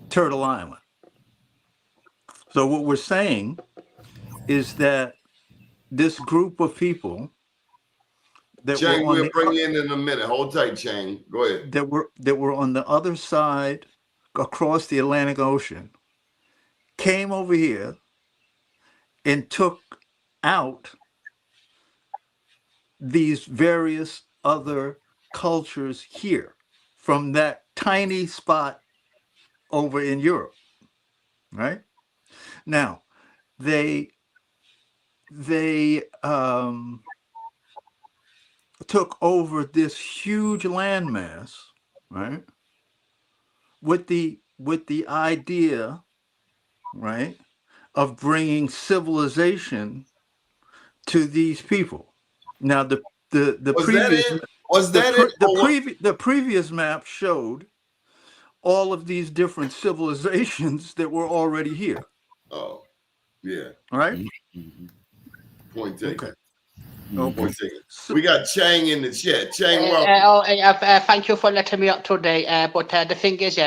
Turtle Island. So what we're saying is that this group of people that Chang, we'll bring you in a minute. Hold tight, Chang. Go ahead. That were on the other side across the Atlantic Ocean, came over here and took out these various other cultures here from that tiny spot over in Europe, right? Now, they took over this huge landmass, right? With the idea, right, of bringing civilization to these people. Now, the Was that previous it? Was that it? Or what? the previous map showed all of these different civilizations that were already here, Oh, yeah. right? Point taken. Okay. Point Okay. taken. So, We got Chang in the chat. Chang, welcome. Thank you for letting me up today. But the thing is,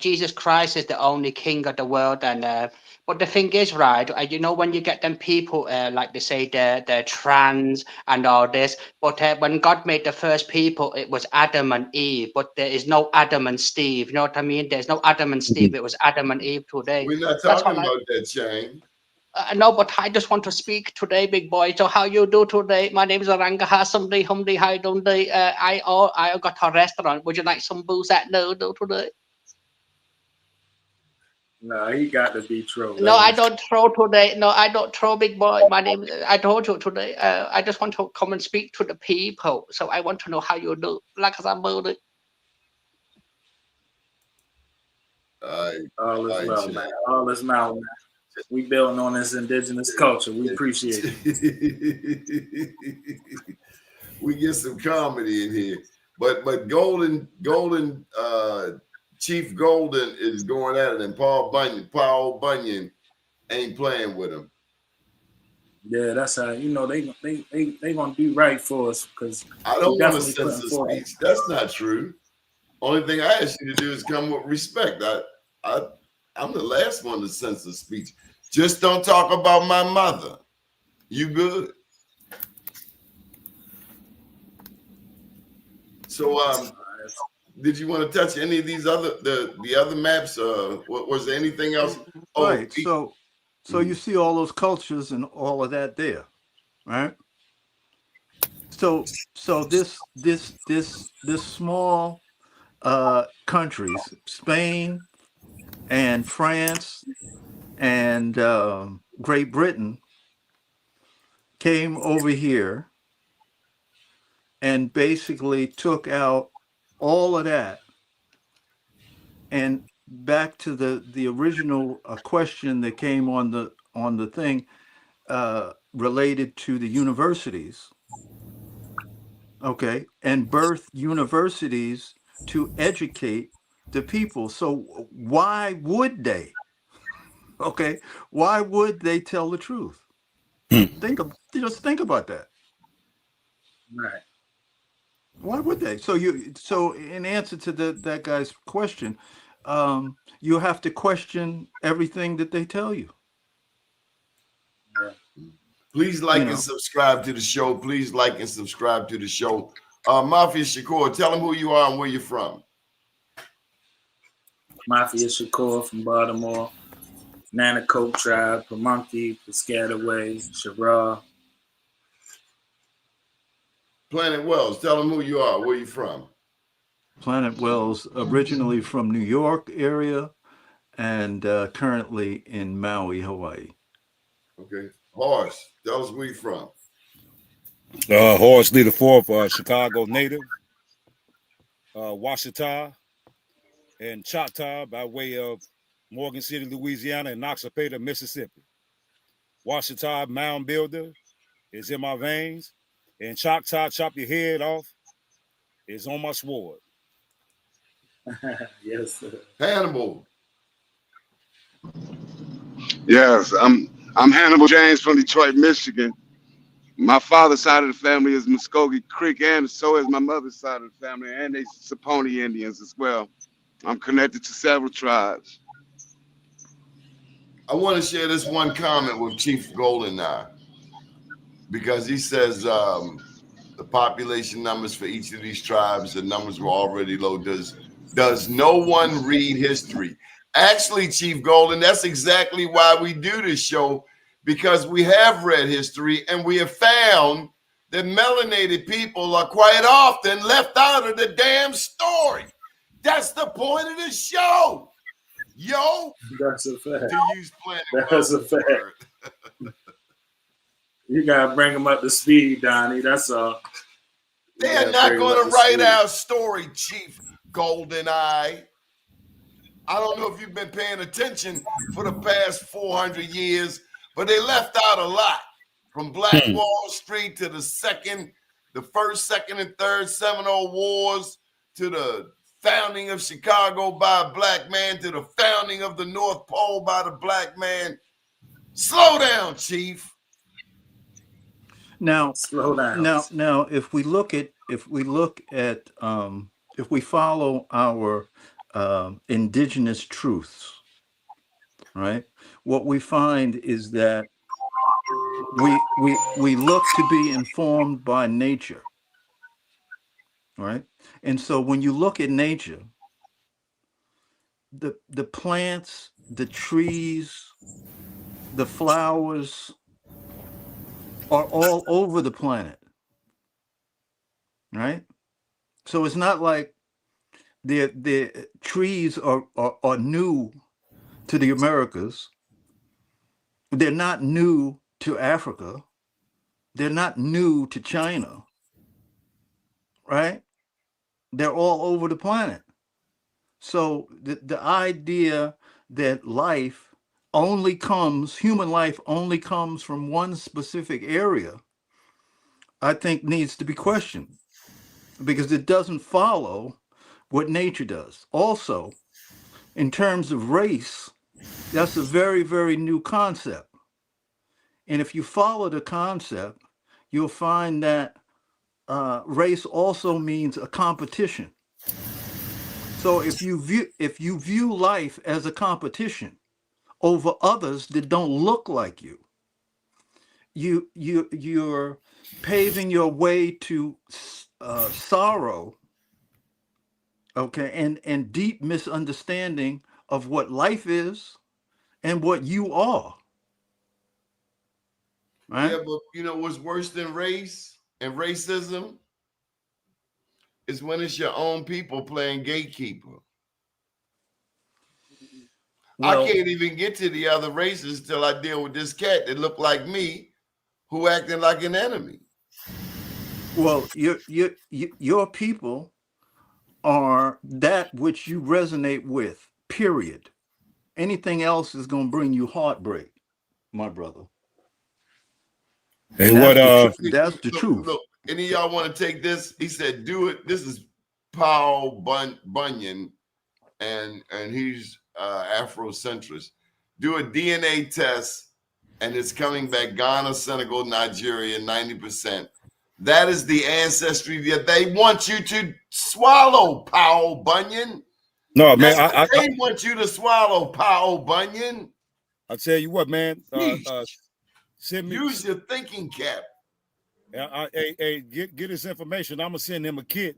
Jesus Christ is the only king of the world, and but the thing is, right? You know, when you get them people, like they say, they're trans and all this. But when God made the first people, it was Adam and Eve. But there is no Adam and Steve. You know what I mean? There's no Adam and Steve. It was Adam and Eve today. We're not That's talking all about that, Chang. no, but I just want to speak today, big boy. So how you do today? My name is Arangaha Somebody Humdi. How you doing today? I got a restaurant. Would you like some booze at no today? No, he got to be true. No, I don't throw today. No, I don't throw, big boy. My name. I told you today. I just want to come and speak to the people. So I want to know how you do. Like I'm building. All is well, Chang. man. All is well, man. We building on this indigenous culture. We appreciate it. We get some comedy in here, but Golden Chief Golden is going at it, and Paul Bunyan ain't playing with him. Yeah, that's how they gonna do right for us because I don't want to censor speech. That's not true. Only thing I ask you to do is come with respect. I'm the last one to censor speech. Just don't talk about my mother. You good? So, did you want to touch any of these the other maps? Was there anything else? right. So you see all those cultures and all of that there, right? So this small countries, Spain and France and Great Britain, came over here and basically took out all of that. And back to the original question that came on the thing related to the universities, okay, and birth universities to educate the people. So why would they? Okay, why would they tell the truth? Just think about that. Right. Why would they? So in answer to that guy's question, you have to question everything that they tell you. Please like and subscribe to the show. Please like and subscribe to the show. Mafia Shakur, tell them who you are and where you're from. Mafia Shakur from Baltimore, Nanacoke Tribe, Pamunkey, Piscataway, Shara. Planet Wells, tell them who you are, where you from. Planet Wells, originally from New York area and currently in Maui, Hawaii. Okay. Horse, tell us where you from. Horace Lee IV, Chicago native, Washita and Choctaw by way of Morgan City, Louisiana, and Noxapater, Mississippi. Washita mound builder is in my veins, and Choctaw chop your head off is on my sword. Yes, sir. Hannibal. Yes, I'm Hannibal James from Detroit, Michigan. My father's side of the family is Muskogee Creek, and so is my mother's side of the family, and they Saponi Indians as well. I'm connected to several tribes. I want to share this one comment with Chief Golden now, because he says the population numbers for each of these tribes, the numbers were already low. Does no one read history? Actually, Chief Golden, that's exactly why we do this show, because we have read history and we have found that melanated people are quite often left out of the damn story. That's the point of the show. Yo, That's a fact. to use Planet That's a Wells's fact. word. You gotta bring them up to speed, Donnie. That's all. They are not going to write our story, Chief Goldeneye. I don't know if you've been paying attention for the past 400 years, but they left out a lot. From Black Wall Street to the first, second, and third Seminole Wars, to the founding of Chicago by a black man, to the founding of the North Pole by the black man. Slow down, Chief. Now, Slow down. now, if we follow our indigenous truths, right? What we find is that we look to be informed by nature, right? And so when you look at nature, the plants, the trees, the flowers are all over the planet, right? So it's not like the trees are new to the Americas. They're not new to Africa. They're not new to China, right? They're all over the planet. So the idea that human life only comes from one specific area, I think needs to be questioned, because it doesn't follow what nature does. Also, in terms of race, that's a very, very new concept. And if you follow the concept, you'll find that race also means a competition. So if you view life as a competition over others that don't look like you, you're paving your way to sorrow, okay, and deep misunderstanding of what life is and what you are. Right? Yeah, but you know what's worse than race and racism is when it's your own people playing gatekeeper. Well, I can't even get to the other races till I deal with this cat that looked like me, who acted like an enemy. Well, your people are that which you resonate with, period. Anything else is going to bring you heartbreak, my brother. Hey, And what that's the truth. Look, any of y'all want to take this? He said, do it. This is Paul Bunyan, and he's Afrocentrist. Do a DNA test, and it's coming back Ghana, Senegal, Nigeria, 90%. That is the ancestry that they want you to swallow, Paul Bunyan. no, man, They want you to swallow, Paul Bunyan. I tell you what, man. Send me. Use your thinking cap. Hey, get this information. I'm gonna send him a kit,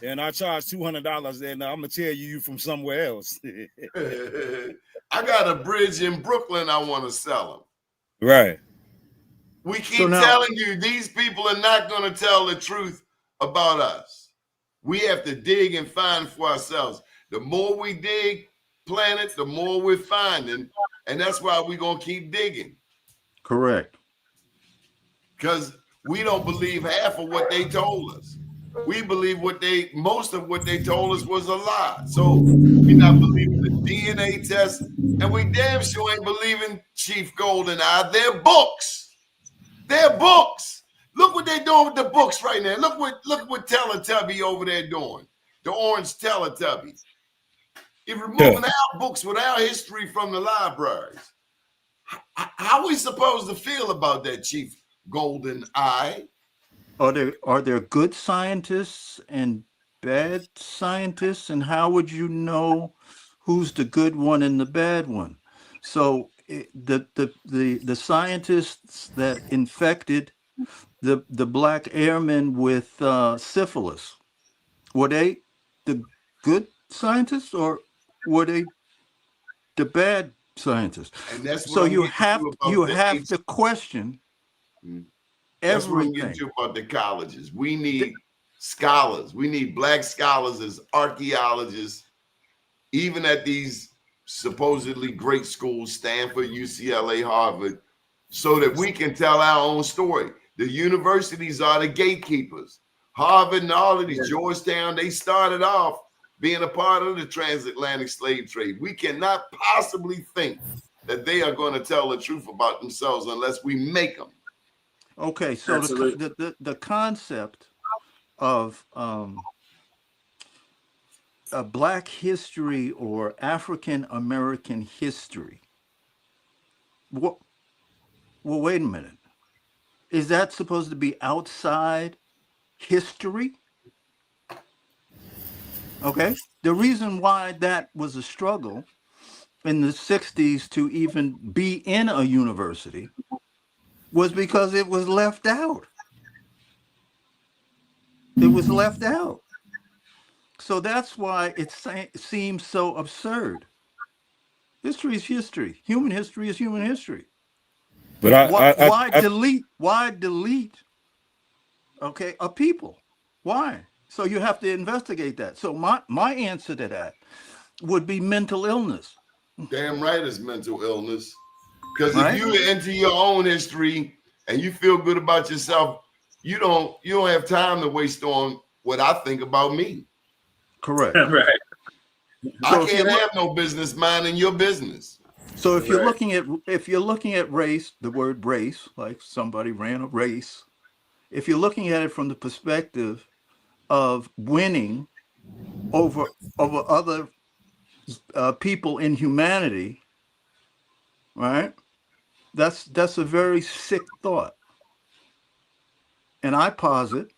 and I charge $200, and I'm gonna tell you from somewhere else. I got a bridge in Brooklyn I want to sell them. Right. We keep telling you these people are not going to tell the truth about us. We have to dig and find for ourselves. The more we dig, planets, the more we're finding, and that's why we're going to keep digging. Correct. Because we don't believe half of what they told us. We believe most of what they told us was a lie. So we're not believing the DNA test, and we damn sure ain't believing Chief Goldeneye. They're books. They're books. Look what they're doing with the books right now. Look what Teletubby over there doing. The orange Teletubby. If removing our books with our history from the libraries. How are we supposed to feel about that, Chief Goldeneye? Are there good scientists and bad scientists, and how would you know who's the good one and the bad one? So the scientists that infected the black airmen with syphilis, were they the good scientists, or were they the bad scientists. And that's what So I'm you getting have to about you the have to question That's what I'm getting everything. to about the colleges. We need scholars. We need black scholars as archaeologists, even at these supposedly great schools, Stanford, UCLA, Harvard, so that we can tell our own story. The universities are the gatekeepers. Harvard and all of these, Georgetown, they started off being a part of the transatlantic slave trade. We cannot possibly think that they are going to tell the truth about themselves unless we make them. Okay, so Absolutely. the concept of a Black history or African American history. Well, wait a minute. Is that supposed to be outside history? Okay. The reason why that was a struggle in the 60s to even be in a university was because it was left out. It was left out. So that's why it seems so absurd. History is history. Human history is human history. But Why delete? Why delete? Okay, a people. Why? So you have to investigate that. So my answer to that would be mental illness. Damn right it's mental illness. Because if Right? you're into your own history and you feel good about yourself, you don't have time to waste on what I think about me. Correct. Right. I So can't have no business minding your business. so if Right. you're looking at race, the word race, like somebody ran a race, if you're looking at it from the perspective of winning over other people in humanity, right? That's a very sick thought. And I posit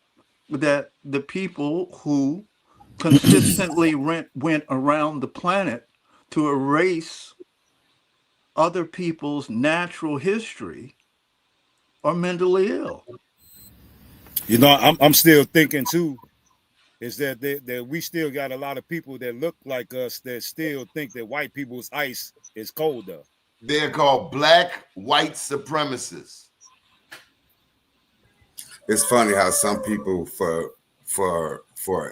that the people who consistently went around the planet to erase other people's natural history are mentally ill. you know, I'm still thinking too, is that that we still got a lot of people that look like us that still think that white people's ice is colder. They're called black white supremacists. It's funny how some people for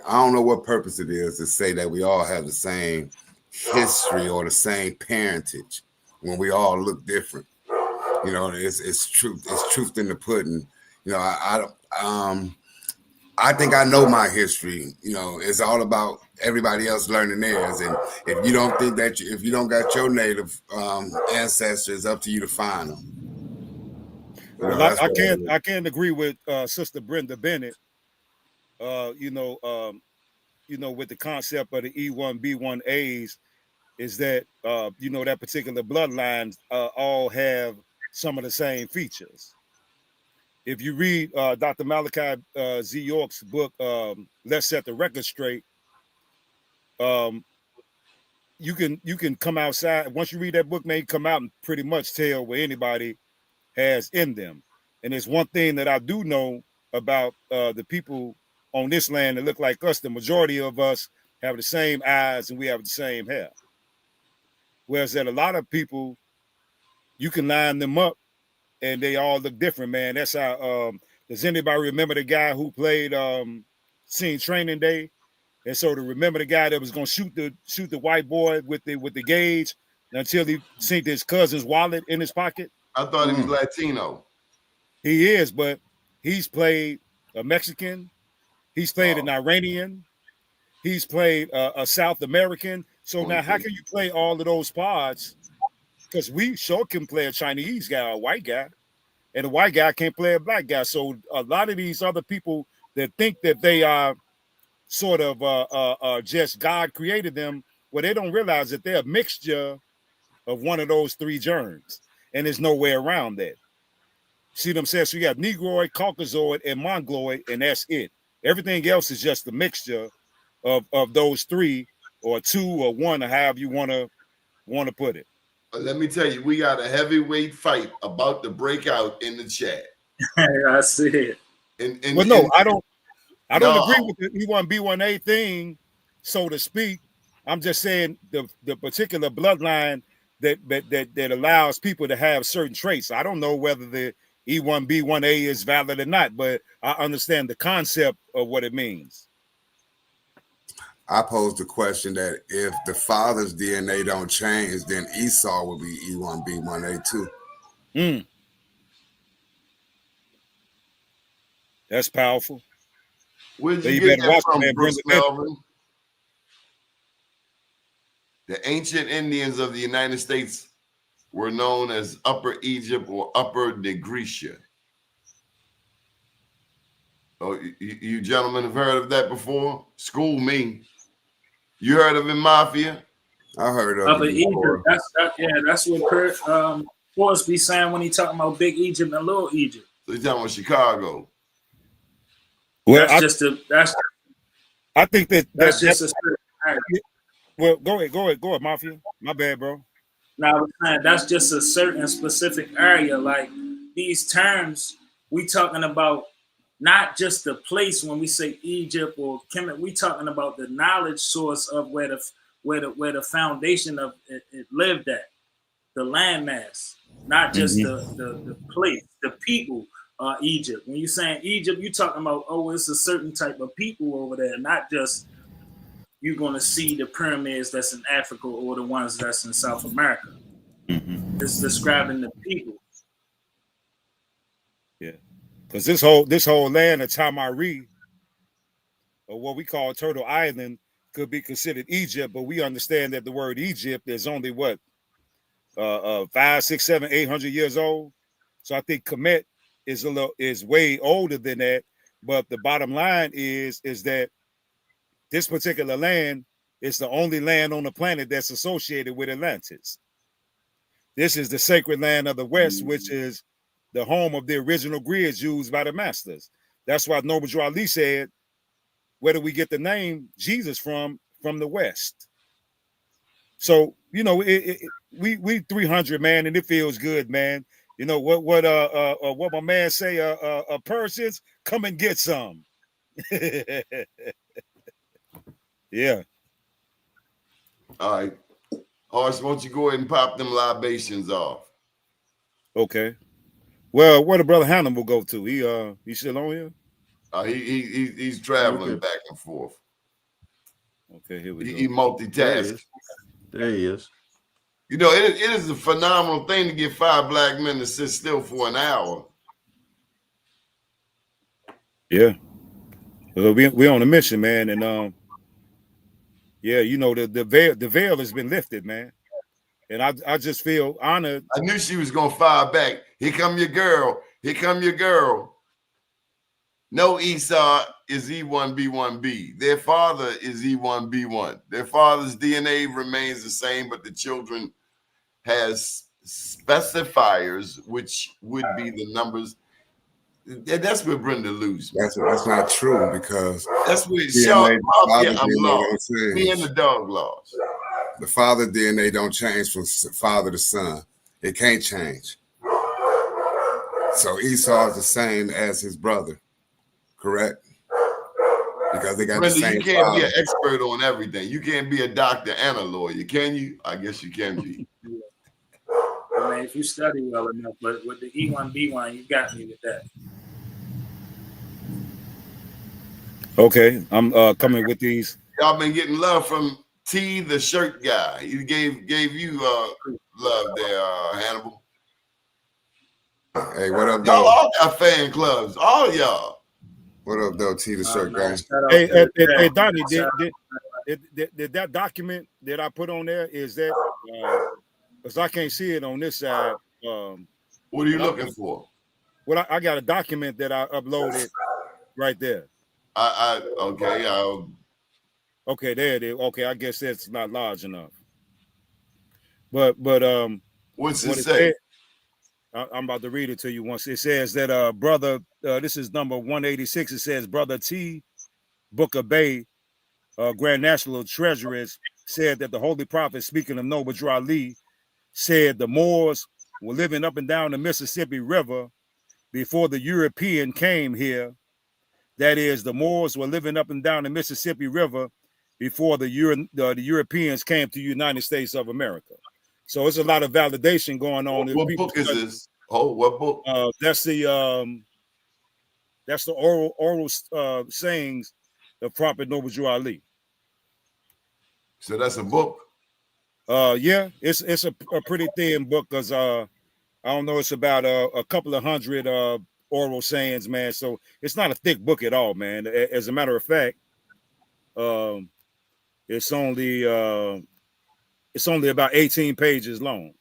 I don't know what purpose it is to say that we all have the same history or the same parentage when we all look different. You know, it's truth in the pudding. You know, I think I know my history. You know, it's all about everybody else learning theirs. And if you don't think that if you don't got your native ancestors, up to you to find them. You know, Well, I can't agree with Sister Brenda Bennett. You know, with the concept of the E1B1As, is that you know, that particular bloodlines all have some of the same features. If you read Dr. Malachi Z. York's book, Let's Set the Record Straight, you can come outside. Once you read that book, man, you come out and pretty much tell what anybody has in them. And there's one thing that I do know about the people on this land that look like us. The majority of us have the same eyes and we have the same hair. Whereas that a lot of people, you can line them up and they all look different, man. That's how. Does anybody remember the guy who played Seen Training Day? And so to remember the guy that was gonna shoot the white boy with the gauge until he seen his cousin's wallet in his pocket. I thought he was Latino. He is, but he's played a Mexican, he's played an Iranian, he's played a South American. So now how can you play all of those parts? Because we sure can play a Chinese guy or a white guy, and a white guy can't play a black guy. So a lot of these other people that think that they are sort of just God created them, well, they don't realize that they're a mixture of one of those three germs, and there's no way around that. See what I'm saying? So you have Negroid, Caucasoid, and Mongoloid, and that's it. Everything else is just a mixture of those three, or two, or one, or however you want to put it. Let me tell you, we got a heavyweight fight about to break out in the chat. I see it. But no, I don't agree with the E1B1A thing, so to speak. I'm just saying the particular bloodline that allows people to have certain traits. I don't know whether the E1B1A is valid or not, but I understand the concept of what it means. I posed the question that if the father's DNA don't change, then Esau will be E1B1A too. That's powerful. Where'd So you you get better that watch it, from, man. Bruce Melvin? The ancient Indians of the United States were known as Upper Egypt or Upper Nigritia. Oh, you gentlemen have heard of that before? School me. You heard of it, Mafia? I heard of Upper it Egypt. before. That's what Kurt Forrest be saying when he talking about Big Egypt and Little Egypt. So you're talking about Chicago. Well, That's I think just a certain area. well, go ahead, Mafia. My bad, bro. Now I was saying that's just a certain specific area. Like these terms, we talking about not just the place when we say Egypt or Kemet. We talking about the knowledge source of where the foundation of it lived at, the landmass, not just the place, the people. Egypt. When you're saying Egypt, you're talking about it's a certain type of people over there, not just you're going to see the pyramids that's in Africa or the ones that's in South America. It's describing the people. Yeah, because this whole land of Tamari, or what we call Turtle Island, could be considered Egypt, but we understand that the word Egypt is only what 5, 6, 7, 800 years old. So I think Kemet is way older than that. But the bottom line is that this particular land is the only land on the planet that's associated with Atlantis. This is the sacred land of the West, which is the home of the original grids used by the masters. That's why Noble Drew Ali said, where do we get the name Jesus from the West? So, you know, we 300, man, and it feels good, man. You know what my man say, Persians, come and get some. Yeah. All right. Horace, why don't you go ahead and pop them libations off? Okay. Well, where the brother Hannibal go to? He still on here? He's traveling back and forth. Okay, here we go. He multitasks. There he is. You know, it is a phenomenal thing to get 5 black men to sit still for an hour. Yeah. Well, we on a mission, man, and yeah, you know, the veil has been lifted, man. And I just feel honored. I knew she was gonna fire back. Here come your girl. Here come your girl. No, Esau is E1B1B. Their father is E1B1. Their father's DNA remains the same, but the children has specifiers, which would be the numbers. That's where Brenda loses. That's not true because That's where DNA, I'm lost. Me and the dog lost. The father DNA don't change from father to son. It can't change. So Esau is the same as his brother, correct? Because they got Brenda, the same you can't father. be an expert on everything. You can't be a doctor and a lawyer, can you? I guess you can be. I mean, if you study well enough, but with the E1B1, you got me with that. Okay, I'm coming with these. Y'all been getting love from T, the shirt guy. He gave you love there, Hannibal. Hey, what up, Y'all though? all got fan clubs, all of y'all. What up, though, T, the shirt guy? Hey, Donnie, did that document that I put on there, is that, because I can't see it on this side. What are you looking for? Well, I got a document that I uploaded right there. Okay. Okay, there it is. Okay, I guess that's not large enough. But What's it what say? I'm about to read it to you once. It says that brother, this is number 186. It says Brother T, Booker Bay, Grand National Treasurer, said that the Holy Prophet, speaking of Noble Drew Ali, said the Moors were living up and down the Mississippi River before the European came here. That is, the Moors were living up and down the Mississippi River before the Europeans came to the United States of America. So it's a lot of validation going on. What book is this? Oh, what book? That's the oral sayings of Prophet Noble Drew Ali. So that's a book. Yeah, it's a pretty thin book because I don't know, it's about a couple of hundred oral sayings, man. So it's not a thick book at all, man. As a matter of fact, it's only about 18 pages long.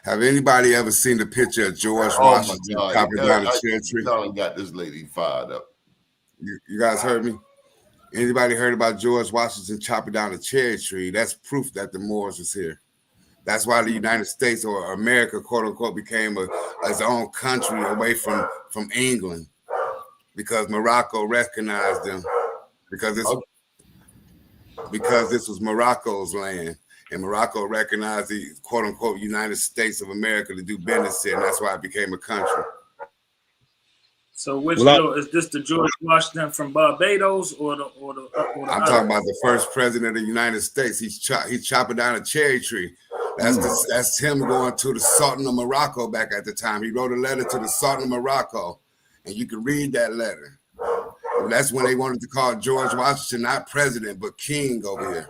Have anybody ever seen the picture of George Oh my Washington God! chopping down a cherry tree? Y'all got this lady fired up. You guys heard me? Anybody heard about George Washington chopping down a cherry tree? That's proof that the Moors was here. That's why the United States, or America, quote unquote, became its own country away from England, because Morocco recognized them, because this was Morocco's land, and Morocco recognized the quote unquote United States of America to do business here, and that's why it became a country. So is this the George Washington from Barbados or the I'm talking about the first president of the United States. He's chopping down a cherry tree. That's him going to the Sultan of Morocco back at the time. He wrote a letter to the Sultan of Morocco, and you can read that letter. And that's when they wanted to call George Washington not president but king over here.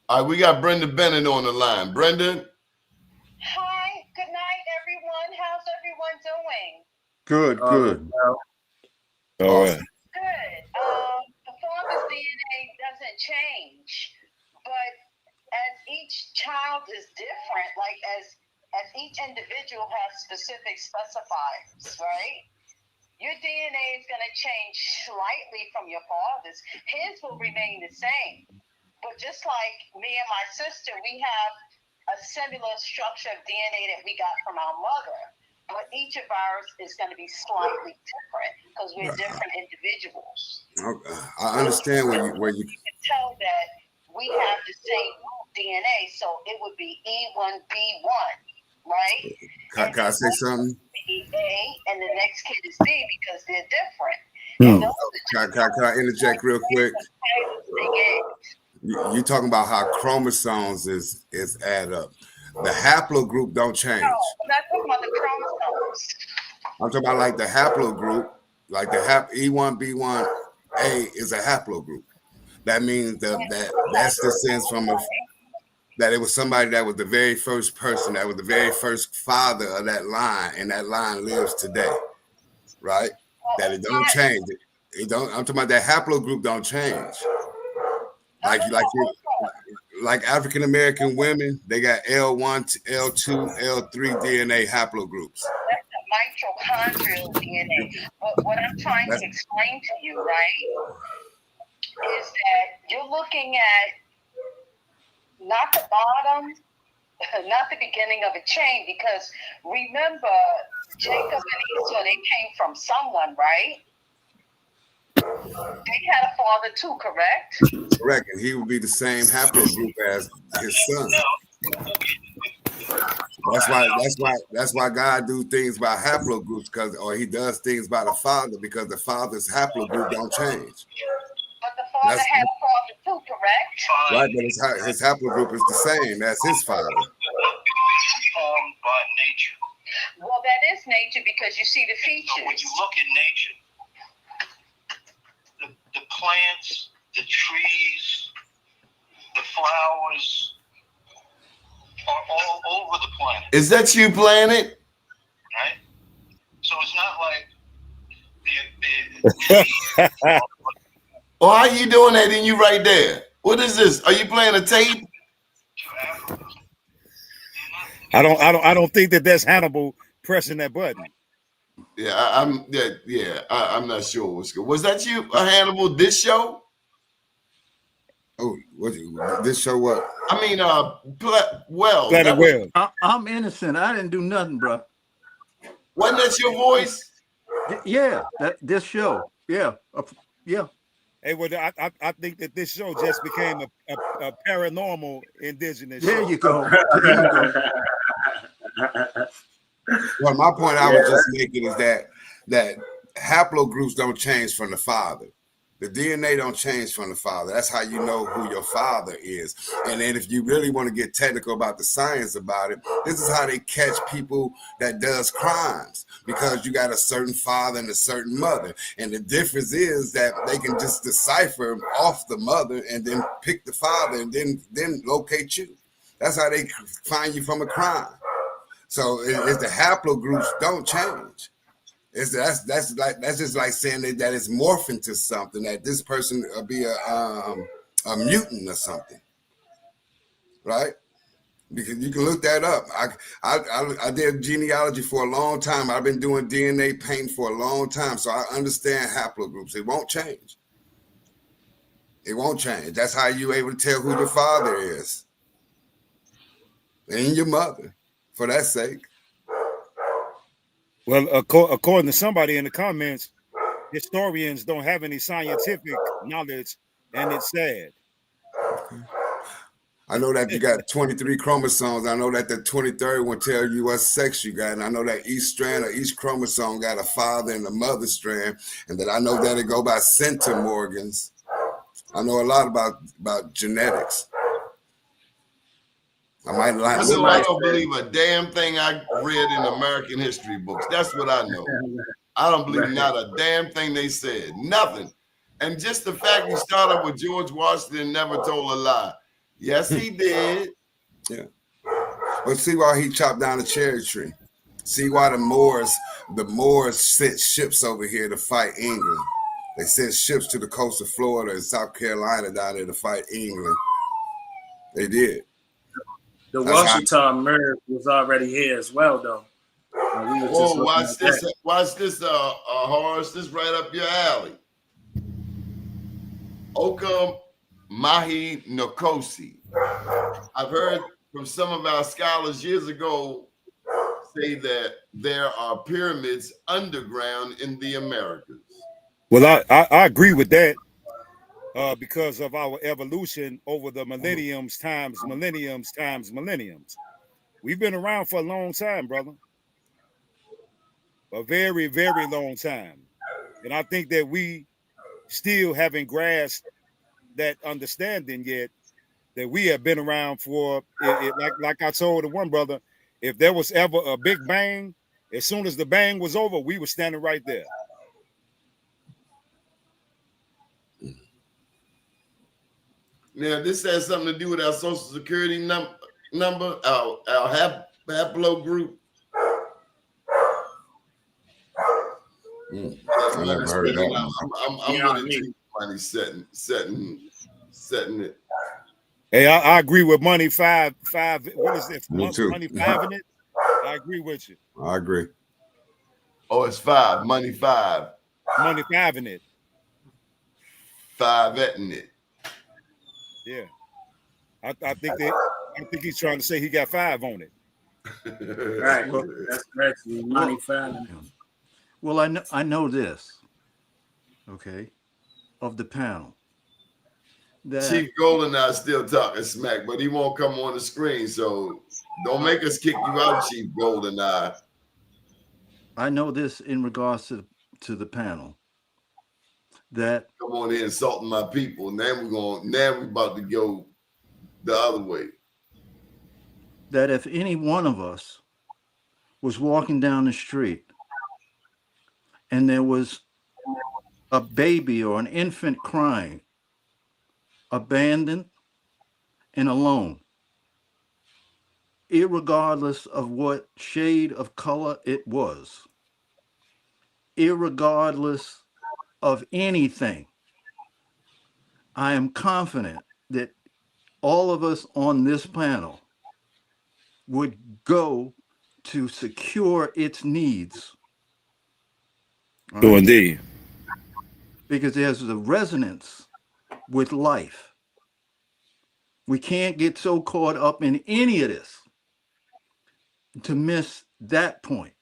All right, we got Brenda Bennett on the line. Brenda. Hi, good night, everyone. How's everyone doing? Good. All right. Good. The father's DNA doesn't change, but as each child is different, like as each individual has specific specifiers, right? Your DNA is going to change slightly from your father's. His will remain the same. But just like me and my sister, we have a similar structure of DNA that we got from our mother. But each of ours is going to be slightly different because we're different individuals. I understand where you can tell that we have the same DNA, so it would be E1B1, right? Can I say something? A, and the next kid is B because they're different. Can I interject real quick? You talking about how chromosomes is add up. The haplogroup don't change. No, I'm not talking about the chromosomes. I'm talking about like the haplogroup, like the E1B1A is a haplogroup. That means that's the sense that it was somebody that was the very first person, that was the very first father of that line, and that line lives today, right? That it don't change. It don't. I'm talking about that haplogroup don't change. Like African American women, they got L1, L2, L3 DNA haplogroups. That's the mitochondrial DNA. But what I'm trying to explain to you, right, is that you're looking at not the bottom, not the beginning of a chain, because remember, Jacob and Esau, they came from someone, right? They had a father too, correct? Correct, and he would be the same haplogroup as his son. That's why God do things by haplogroups, or he does things by the father, because the father's haplogroup don't change. But the father had a father too, correct? Right, but his haplogroup is the same as his father. By nature. Well, that is nature because you see the features. So when you look at nature, the plants, the trees, the flowers are all over the planet. Is that you, Planet? Right? So it's not like Oh, how you doing that? And you right there. What is this? Are you playing a tape? I don't think that's Hannibal pressing that button. Yeah, I'm not sure what's good. Was that you, Hannibal? This show? Oh, this show what? I mean, I'm innocent. I didn't do nothing, bro. Wasn't that your voice? Yeah, this show. Yeah. Hey, well, I think that this show just became a paranormal indigenous There show. you go. Well, my point I was just making is that haplogroups don't change from the father. The DNA don't change from the father. That's how you know who your father is. And then if you really want to get technical about the science about it, this is how they catch people that does crimes, because you got a certain father and a certain mother. And the difference is that they can just decipher off the mother and then pick the father and then locate you. That's how they find you from a crime. So it's the haplogroups don't change. That's just like saying that it's morphing to something, that this person will be a mutant or something, right? Because you can look that up. I did genealogy for a long time. I've been doing DNA painting for a long time, so I understand haplogroups. It won't change. It won't change. That's how you're able to tell who your father is and your mother, for that sake. Well, according to somebody in the comments, historians don't have any scientific knowledge, and it's sad. I know that you got 23 chromosomes. I know that the 23rd one tells you what sex you got. And I know that each strand or each chromosome got a father and a mother strand. And that I know that it go by centimorgans. I know a lot about genetics. I don't believe a damn thing I read in American history books. That's what I know. I don't believe not a damn thing they said. Nothing. And just the fact we started with George Washington never told a lie. Yes, he did. Yeah. But see why he chopped down the cherry tree. See why the Moors sent ships over here to fight England. They sent ships to the coast of Florida and South Carolina down there to fight England. They did. The Washington merge was already here as well, though. Oh, watch this, Horace. This right up your alley. Occam Mahi Nkosi. I've heard from some of our scholars years ago say that there are pyramids underground in the Americas. Well, I agree with that because of our evolution over the millenniums times millenniums times millenniums. We've been around for a long time, brother. A very, very long time. And I think that we still haven't grasped that understanding yet, that we have been around for like I told the one brother, if there was ever a big bang, as soon as the bang was over, we were standing right there. Now, this has something to do with our social security number, our haplo group. I never heard that. I'm gonna treat money setting it. Hey, I agree with money five. What is it? Me too. Money five in it. I agree with you. I agree. Oh, it's five. Money five. Money five in it. Five in it. Yeah. I think he's trying to say he got five on it. Right. Well, that's correct. Money five. Well, I know this, okay, of the panel. That Chief Goldeneye still talking smack, but he won't come on the screen, so don't make us kick you out, Chief Goldeneye. I know this in regards to the panel. That come on here insulting my people. Now we're about to go the other way. That if any one of us was walking down the street and there was a baby or an infant crying, abandoned and alone, irregardless of what shade of color it was, irregardless of anything, I am confident that all of us on this panel would go to secure its needs. So indeed. Because there's a resonance with life. We can't get so caught up in any of this to miss that point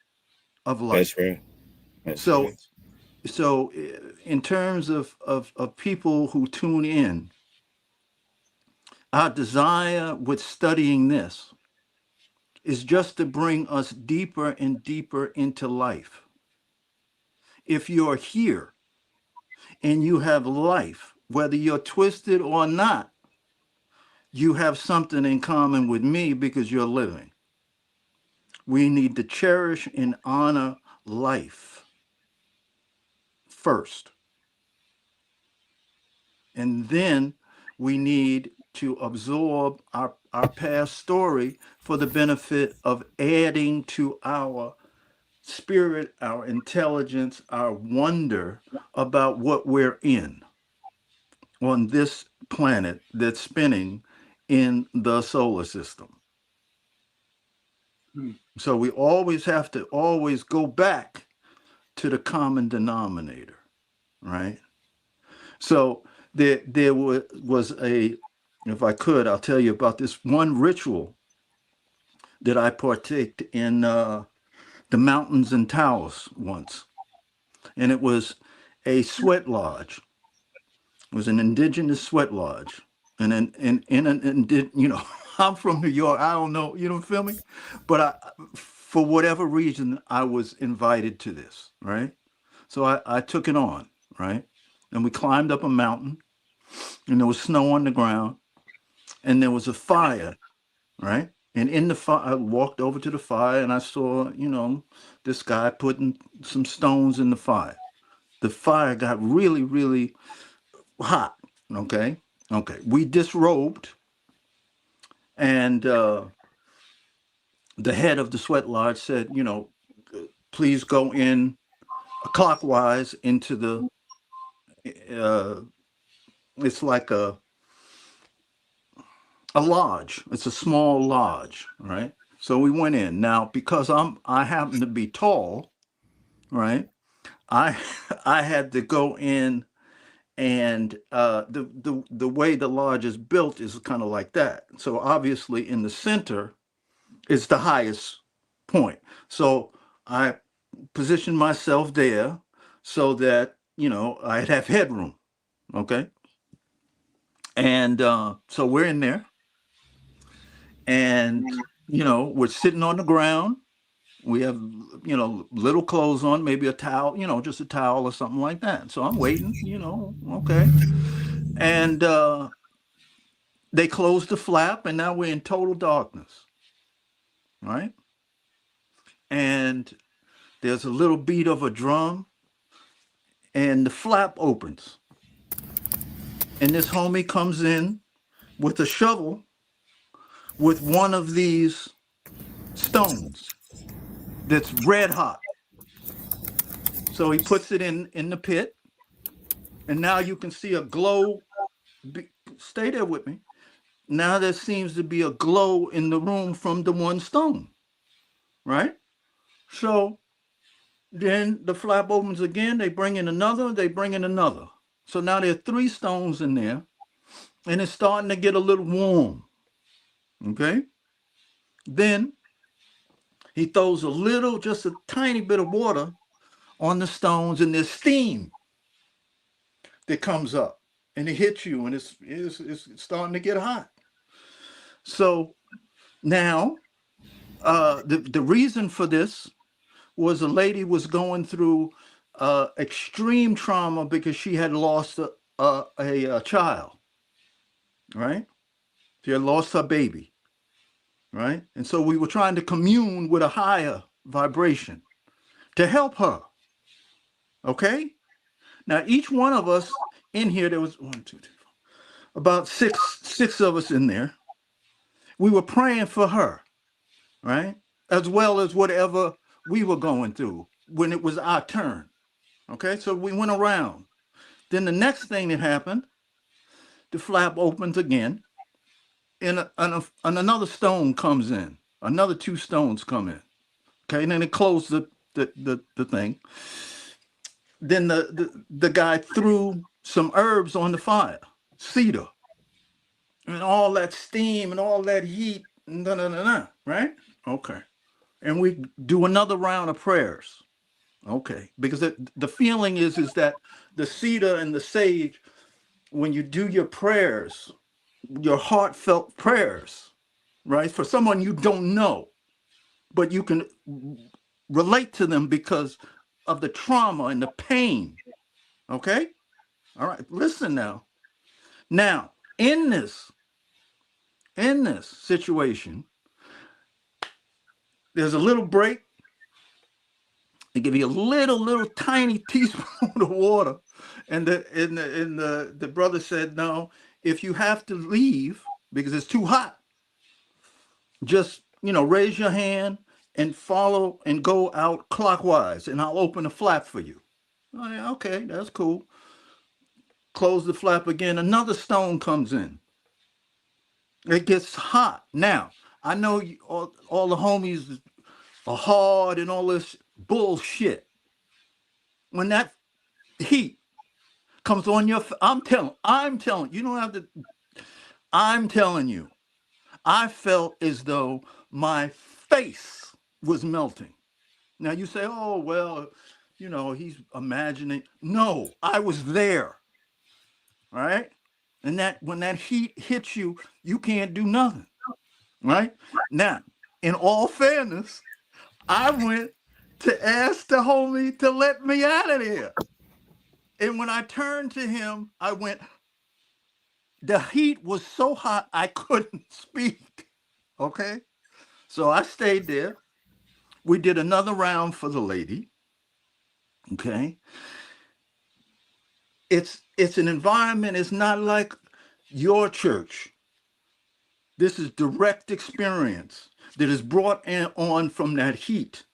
of life. That's right. So in terms of people who tune in, our desire with studying this is just to bring us deeper and deeper into life. If you're here, and you have life, whether you're twisted or not, you have something in common with me because you're living. We need to cherish and honor life first. And then we need to absorb our past story for the benefit of adding to our spirit, our intelligence, our wonder about what we're in on this planet that's spinning in the solar system. Hmm. So we always have to always go back to the common denominator, right? So there was a, if I could, I'll tell you about this one ritual that I partaked in the mountains and Taos once, and it was a sweat lodge. It was an indigenous sweat lodge, and you know, I'm from New York. I don't know, you don't feel me, but for whatever reason, I was invited to this, right? So I took it on, right? And we climbed up a mountain, and there was snow on the ground, and there was a fire, right? And in the fire, I walked over to the fire, and I saw, you know, this guy putting some stones in the fire. The fire got really, really hot. Okay. Okay. We disrobed, and the head of the sweat lodge said, you know, please go in clockwise into the, it's like a lodge. It's a small lodge, right? So we went in. Now, because I happen to be tall, right? I I had to go in, and the way the lodge is built is kind of like that. So obviously in the center is the highest point. So I positioned myself there so that, you know, I'd have headroom. Okay. And so we're in there, and, you know, we're sitting on the ground. We have, you know, little clothes on, maybe a towel, you know, just a towel or something like that. So I'm waiting, you know, okay. And they closed the flap, and now we're in total darkness, right? And there's a little beat of a drum, and the flap opens. And this homie comes in with a shovel with one of these stones that's red hot. So he puts it in the pit, and now you can see a glow. Stay there with me. Now there seems to be a glow in the room from the one stone, right? So then the flap opens again. They bring in another. They bring in another. So now there are 3 stones in there, and it's starting to get a little warm. Okay. Then he throws a little, just a tiny bit of water on the stones, and there's steam that comes up, and it hits you, and it's starting to get hot. So now the reason for this was a lady was going through extreme trauma because she had lost a child, right? She had lost her baby, right? And so we were trying to commune with a higher vibration to help her. Okay? Now, each one of us in here, there was 1, 2, 3, 4, about six of us in there. We were praying for her, right? As well as whatever we were going through when it was our turn. Okay, so we went around. Then the next thing that happened, the flap opens again, and another stone comes in. Another 2 stones come in. Okay, and then it closed the thing. Then the guy threw some herbs on the fire, cedar, and all that steam and all that heat, right? Okay. And we do another round of prayers. Okay. Because the feeling is that the cedar and the sage, when you do your prayers, your heartfelt prayers, right? For someone you don't know, but you can relate to them because of the trauma and the pain. Okay. All right, listen now. Now, in this situation, there's a little break. They give you a little tiny teaspoon of water, and the brother said, no, if you have to leave because it's too hot, just raise your hand and follow and go out clockwise, and I'll open a flap for you. Oh, yeah, okay, that's cool. Close the flap again. Another stone comes in. It gets hot. Now, I know all the homies are hard and all this bullshit. When that heat comes on your, I'm telling, you don't have to, I'm telling you, I felt as though my face was melting. Now you say, oh, well, he's imagining. No, I was there. All right. And that when that heat hits you, you can't do nothing. Right. Now, in all fairness, I went to ask the homie to let me out of there. And when I turned to him, I went, the heat was so hot I couldn't speak. Okay. So I stayed there. We did another round for the lady. Okay. It's an environment, it's not like your church. This is direct experience that is brought on from that heat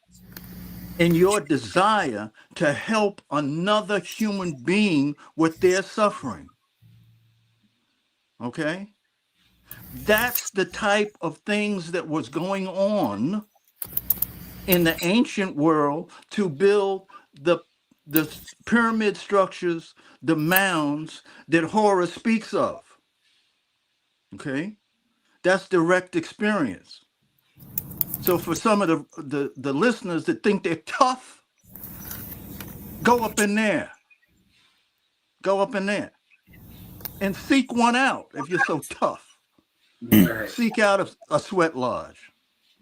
and your desire to help another human being with their suffering. Okay? That's the type of things that was going on in the ancient world to build the pyramid structures, the mounds that Horus speaks of. Okay? That's direct experience. So for some of the listeners that think they're tough, go up in there. Go up in there. And seek one out if you're so tough. Right. Seek out a sweat lodge.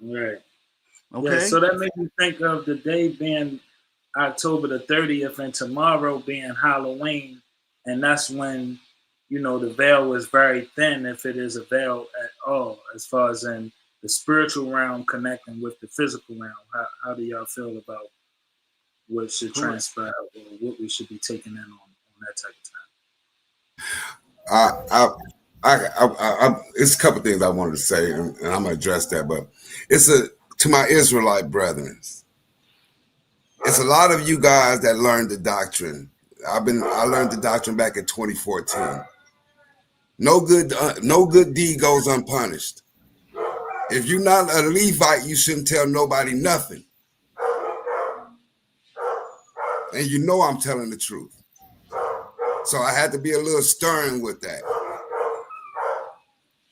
Right. Okay? Yeah, so that made me think of the day being October the 30th and tomorrow being Halloween. And that's when, the veil is very thin, if it is a veil at all, as far as in the spiritual realm connecting with the physical realm. How do y'all feel about what should transpire or what we should be taking in on that type of time? It's a couple things I wanted to say, and I'm gonna address that. But to my Israelite brethren. It's a lot of you guys that learned the doctrine. I learned the doctrine back in 2014. No good deed goes unpunished. If you're not a Levite, you shouldn't tell nobody nothing. And I'm telling the truth. So I had to be a little stern with that.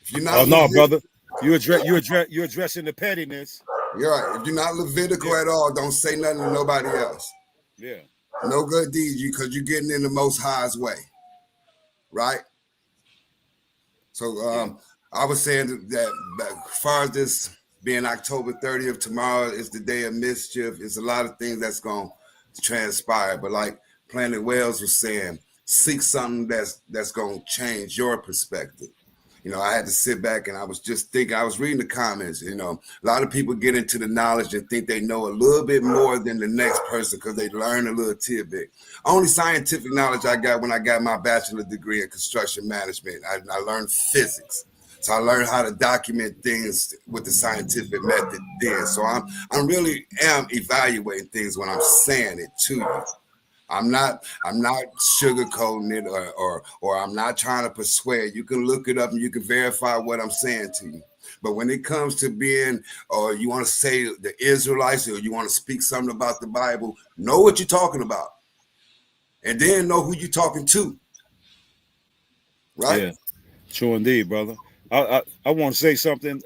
If you're not no, brother. You're addressing the pettiness. You're right. If you're not Levitical at all, don't say nothing to nobody else. Yeah. No good deeds, because you're getting in the Most High's way. Right? So I was saying that as far as this being October 30th, tomorrow is the day of mischief. It's a lot of things that's going to transpire. But like Planet Wales was saying, seek something that's going to change your perspective. I had to sit back and I was just thinking, I was reading the comments, a lot of people get into the knowledge and think they know a little bit more than the next person because they learn a little tidbit. Only scientific knowledge I got when I got my bachelor's degree in construction management. I learned physics. So I learned how to document things with the scientific method then. So I really am evaluating things when I'm saying it to you. I'm not sugarcoating it or I'm not trying to persuade. You can look it up and you can verify what I'm saying to you. But when it comes to being, or you want to say the Israelites, or you want to speak something about the Bible, know what you're talking about. And then know who you're talking to. Right? Yeah, true indeed, brother. I want to say something.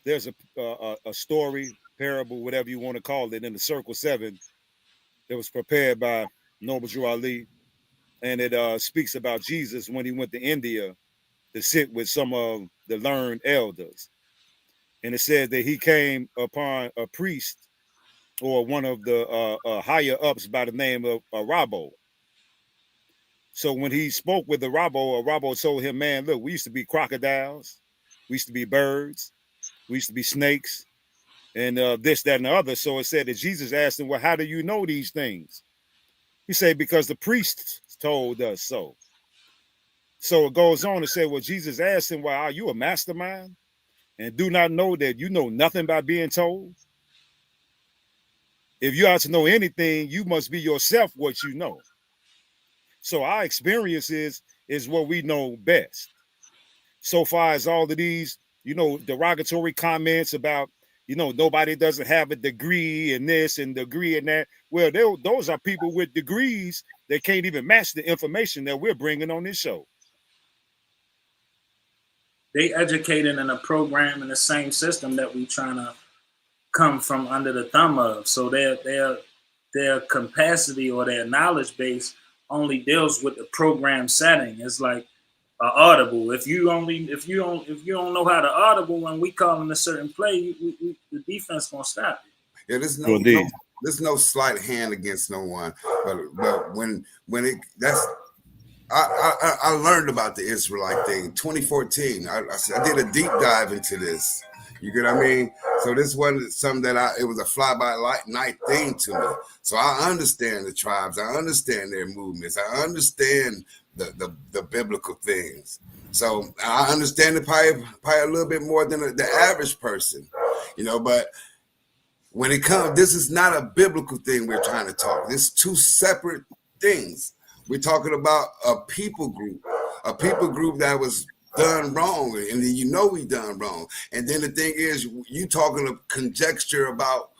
There's a story, parable, whatever you want to call it, in the Circle 7 that was prepared by Noble Drew Ali, and it speaks about Jesus when he went to India to sit with some of the learned elders. And it says that he came upon a priest or one of the higher ups by the name of Rabbo. So when he spoke with the Rabo told him, man, look, we used to be crocodiles, we used to be birds, we used to be snakes, and this, that, and the other. So it said that Jesus asked him, well, how do you know these things? He said, because the priests told us so. So it goes on to say, well, Jesus asked him, well, are you a mastermind and do not know that you know nothing by being told? If you are to know anything, you must be yourself what you know. So our experiences is what we know best. So far as all of these, derogatory comments about, nobody doesn't have a degree in this and degree in that. Well, those are people with degrees that can't even match the information that we're bringing on this show. They educated in a program in the same system that we trying to come from under the thumb of. So their capacity or their knowledge base only deals with the program setting. It's like audible. If you don't know how to audible when we call in a certain play, the defense gonna stop you. Yeah, there's no slight hand against no one, but when it that's I learned about the Israelite thing 2014. I did a deep dive into this. You get what I mean? So this wasn't something that it was a fly by night thing to me. So I understand the tribes. I understand their movements. I understand the biblical things. So I understand it probably a little bit more than the average person, but when it comes, this is not a biblical thing we're trying to talk. This is two separate things. We're talking about a people group that was done wrong, and then we done wrong. And then the thing is, you talking of conjecture about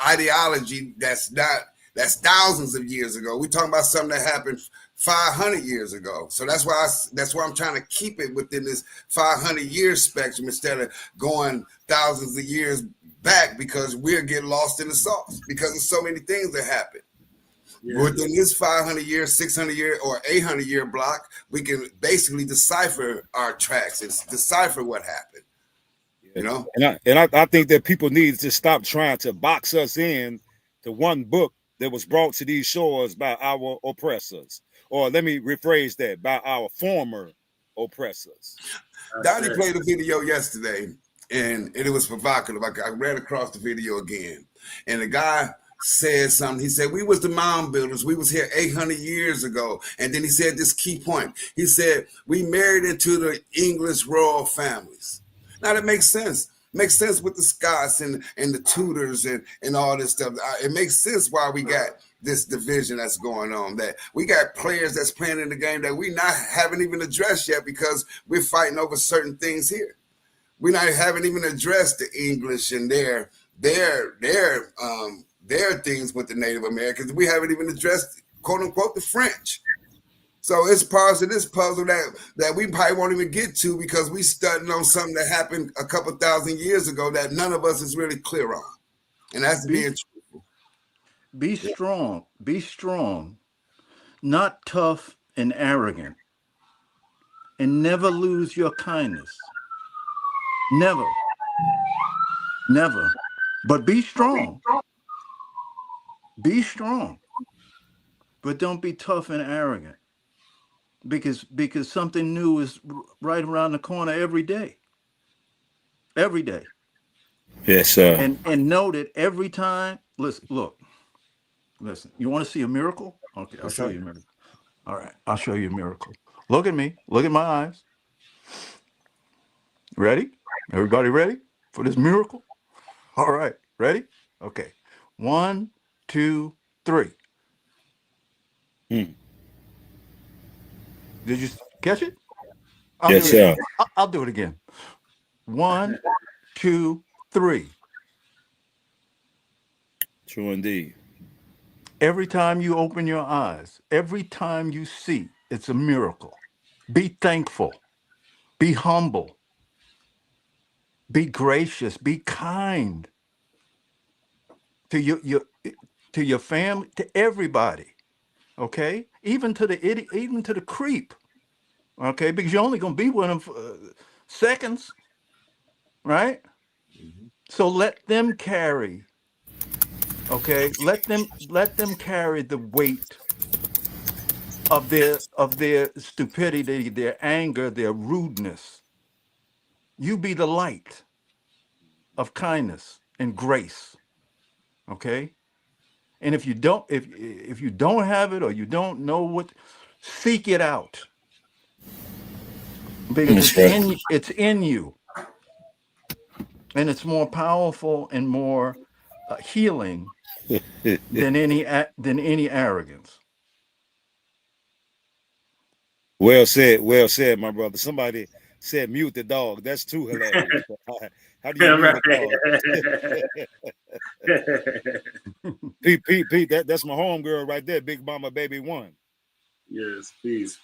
ideology that's thousands of years ago. We're talking about something that happened 500 years ago. So that's why I'm trying to keep it within this 500 year spectrum instead of going thousands of years back, because we'll get lost in the sauce because there's so many things that happen. Yeah. Within this 500 year, 600 year, or 800 year block, we can basically decipher our tracks and decipher what happened. And I think that people need to stop trying to box us in to one book that was brought to these shores by our oppressors. Or let me rephrase that, by our former oppressors. Donnie played a video yesterday, and it was provocative. I ran across the video again, and the guy said something. He said, we was the mound builders. We was here 800 years ago. And then he said this key point. He said, we married into the English royal families. Now that makes sense. Makes sense with the Scots and the Tudors and all this stuff. It makes sense why we got this division that's going on, that we got players that's playing in the game that we haven't even addressed yet because we're fighting over certain things here. Haven't even addressed the English and their things with the Native Americans. We haven't even addressed, quote unquote, the French. So it's parts of this puzzle that we probably won't even get to because we studying on something that happened a couple thousand years ago that none of us is really clear on. And that's being truthful. Be strong. Be strong. Not tough and arrogant. And never lose your kindness. Never. Never. But be strong. Be strong. But don't be tough and arrogant. Because something new is right around the corner every day. Every day. Yes, sir. And know that every time, listen, you want to see a miracle? Okay, I'll show you a miracle. All right, I'll show you a miracle. Look at me. Look at my eyes. Ready? Everybody ready for this miracle? All right, ready? Okay. 1, 2, 3. Did you catch it? Yes, sir. I'll do it again. 1, 2, 3. True indeed. Every time you open your eyes, every time you see, it's a miracle. Be thankful. Be humble. Be gracious. Be kind to your family, to everybody. Okay, even to the idiot, even to the creep. Okay, because you're only going to be with them for seconds, right? Mm-hmm. So let them carry. Okay, let them carry the weight of their stupidity, their anger, their rudeness. You be the light of kindness and grace. Okay? And if you don't have it or you don't know what, seek it out because That's right. it's in you, and it's more powerful and more healing than any arrogance. Well said, my brother. Somebody said mute the dog. That's too hilarious. How do you mute a dog? Pete, that's my homegirl right there, Big Mama Baby One. Yes, peace.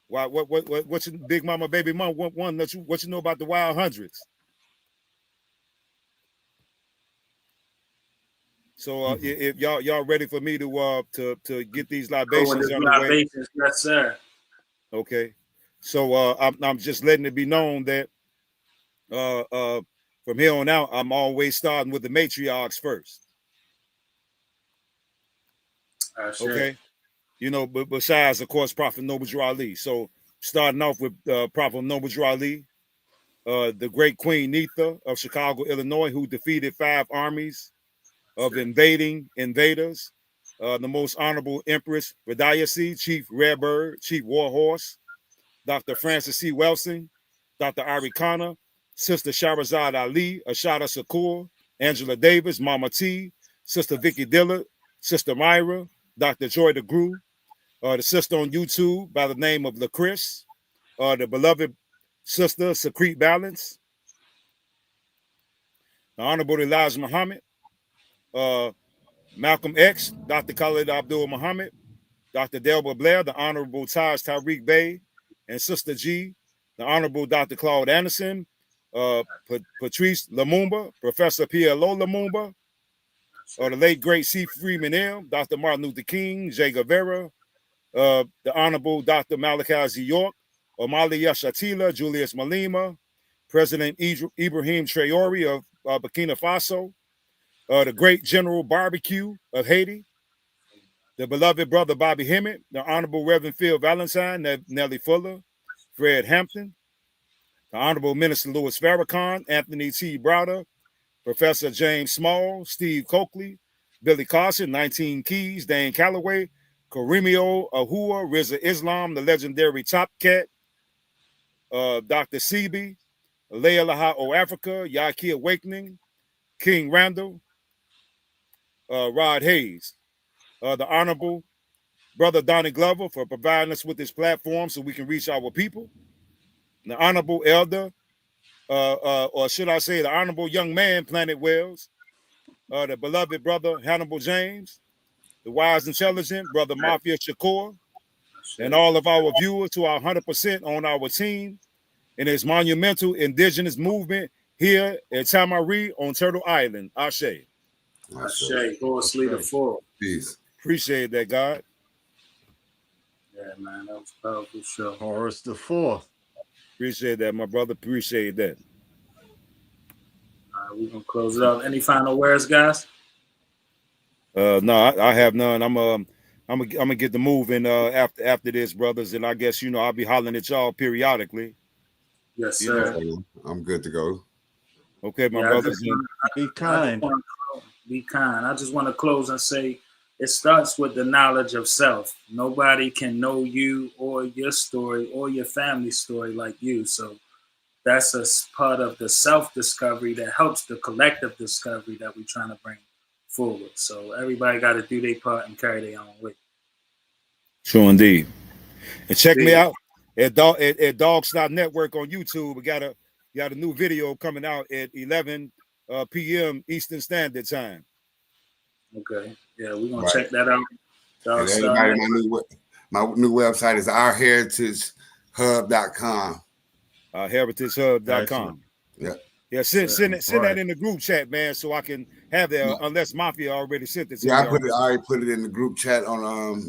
Why? What's your Big Mama Baby One? One that what you know about the Wild Hundreds? So if y'all ready for me to get these libations underway? Yes, sir. Okay. So I'm just letting it be known that from here on out, I'm always starting with the matriarchs first. Okay. You know, but besides, of course, Prophet Noble Drew Ali. So starting off with Prophet Noble Drew Ali, the great Queen Neitha of Chicago, Illinois, who defeated 5 armies of invaders. The most honorable Empress Radayasi, Chief Redbird, Chief Warhorse, Dr. Francis C. Welsing, Dr. Ari Khanna, Sister Shahrazad Ali, Ashada Shakur, Angela Davis, Mama T, Sister Vicky Dillard, Sister Myra, Dr. Joy DeGrew, the sister on YouTube by the name of LaChris, the beloved sister Secrete Balance, the Honorable Elijah Muhammad, Malcolm X, Dr. Khalid Abdul Muhammad, Dr. Delbert Blair, the Honorable Taj Tariq Bey, and Sister G, the Honorable Dr. Claude Anderson, Patrice Lumumba, Professor P.L.O. Lumumba, the late great C. Freeman M., Dr. Martin Luther King, Che Guevara, the Honorable Dr. Malachi Z. York, Omali Yashatila, Julius Malema, President Ibrahim Traore of Burkina Faso, the great General Barbecue of Haiti, the beloved brother Bobby Hemmett, the Honorable Reverend Phil Valentine, Nellie Fuller, Fred Hampton, the Honorable Minister Louis Farrakhan, Anthony T. Browder, Professor James Small, Steve Coakley, Billy Carson, 19 Keys, Dane Calloway, Karimio Ahua, Rizza Islam, the legendary Top Cat, Dr. Sebi, Leia Laha O Africa, Yaki Awakening, King Randall, Rod Hayes, the Honorable Brother Donnie Glover for providing us with this platform so we can reach our people, the Honorable Elder, or should I say the Honorable Young Man, Planet Wells, the beloved Brother Hannibal James, the wise, intelligent Brother Mafia Shakur, and all of our viewers who are 100% on our team in this monumental indigenous movement here at Tamari on Turtle Island. Ashe. Ashe. Horse Leader 4. Peace. Appreciate that, God. Yeah, man, that was a powerful show. Horus the Fourth. Appreciate that, my brother. Appreciate that. All right, we're gonna close it up. Any final words, guys? No, I have none. I'm gonna get the moving after this, brothers, and I guess I'll be hollering at y'all periodically. Yes, sir. I'm good to go. Okay, my brothers. Be kind. Be kind. I just want to close and say it starts with the knowledge of self. Nobody can know you or your story or your family story like you. So that's a part of the self-discovery that helps the collective discovery that we're trying to bring forward. So everybody got to do their part and carry their own weight. Sure indeed. And check me out at Dog Snot Network on YouTube. We got a new video coming out at 11 p.m. Eastern Standard Time. Okay. Yeah, we're gonna check that out. And everybody, my new website is ourheritagehub.com. Heritagehub.com. Yeah. Yeah, send that in the group chat, man, so I can have that. Unless Mafia already sent it to me. I already put it in the group chat on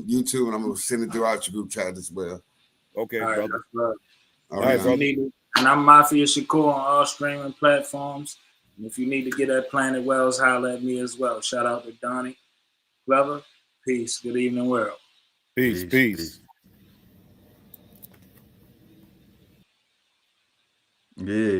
YouTube, and I'm gonna send it throughout your group chat as well. Okay, brother. All right, brother. And I'm Mafia Shakur on all streaming platforms. And if you need to get at Planet Wells, holler at me as well. Shout out to Donnie Glover. Peace. Good evening, world. Peace. Yeah.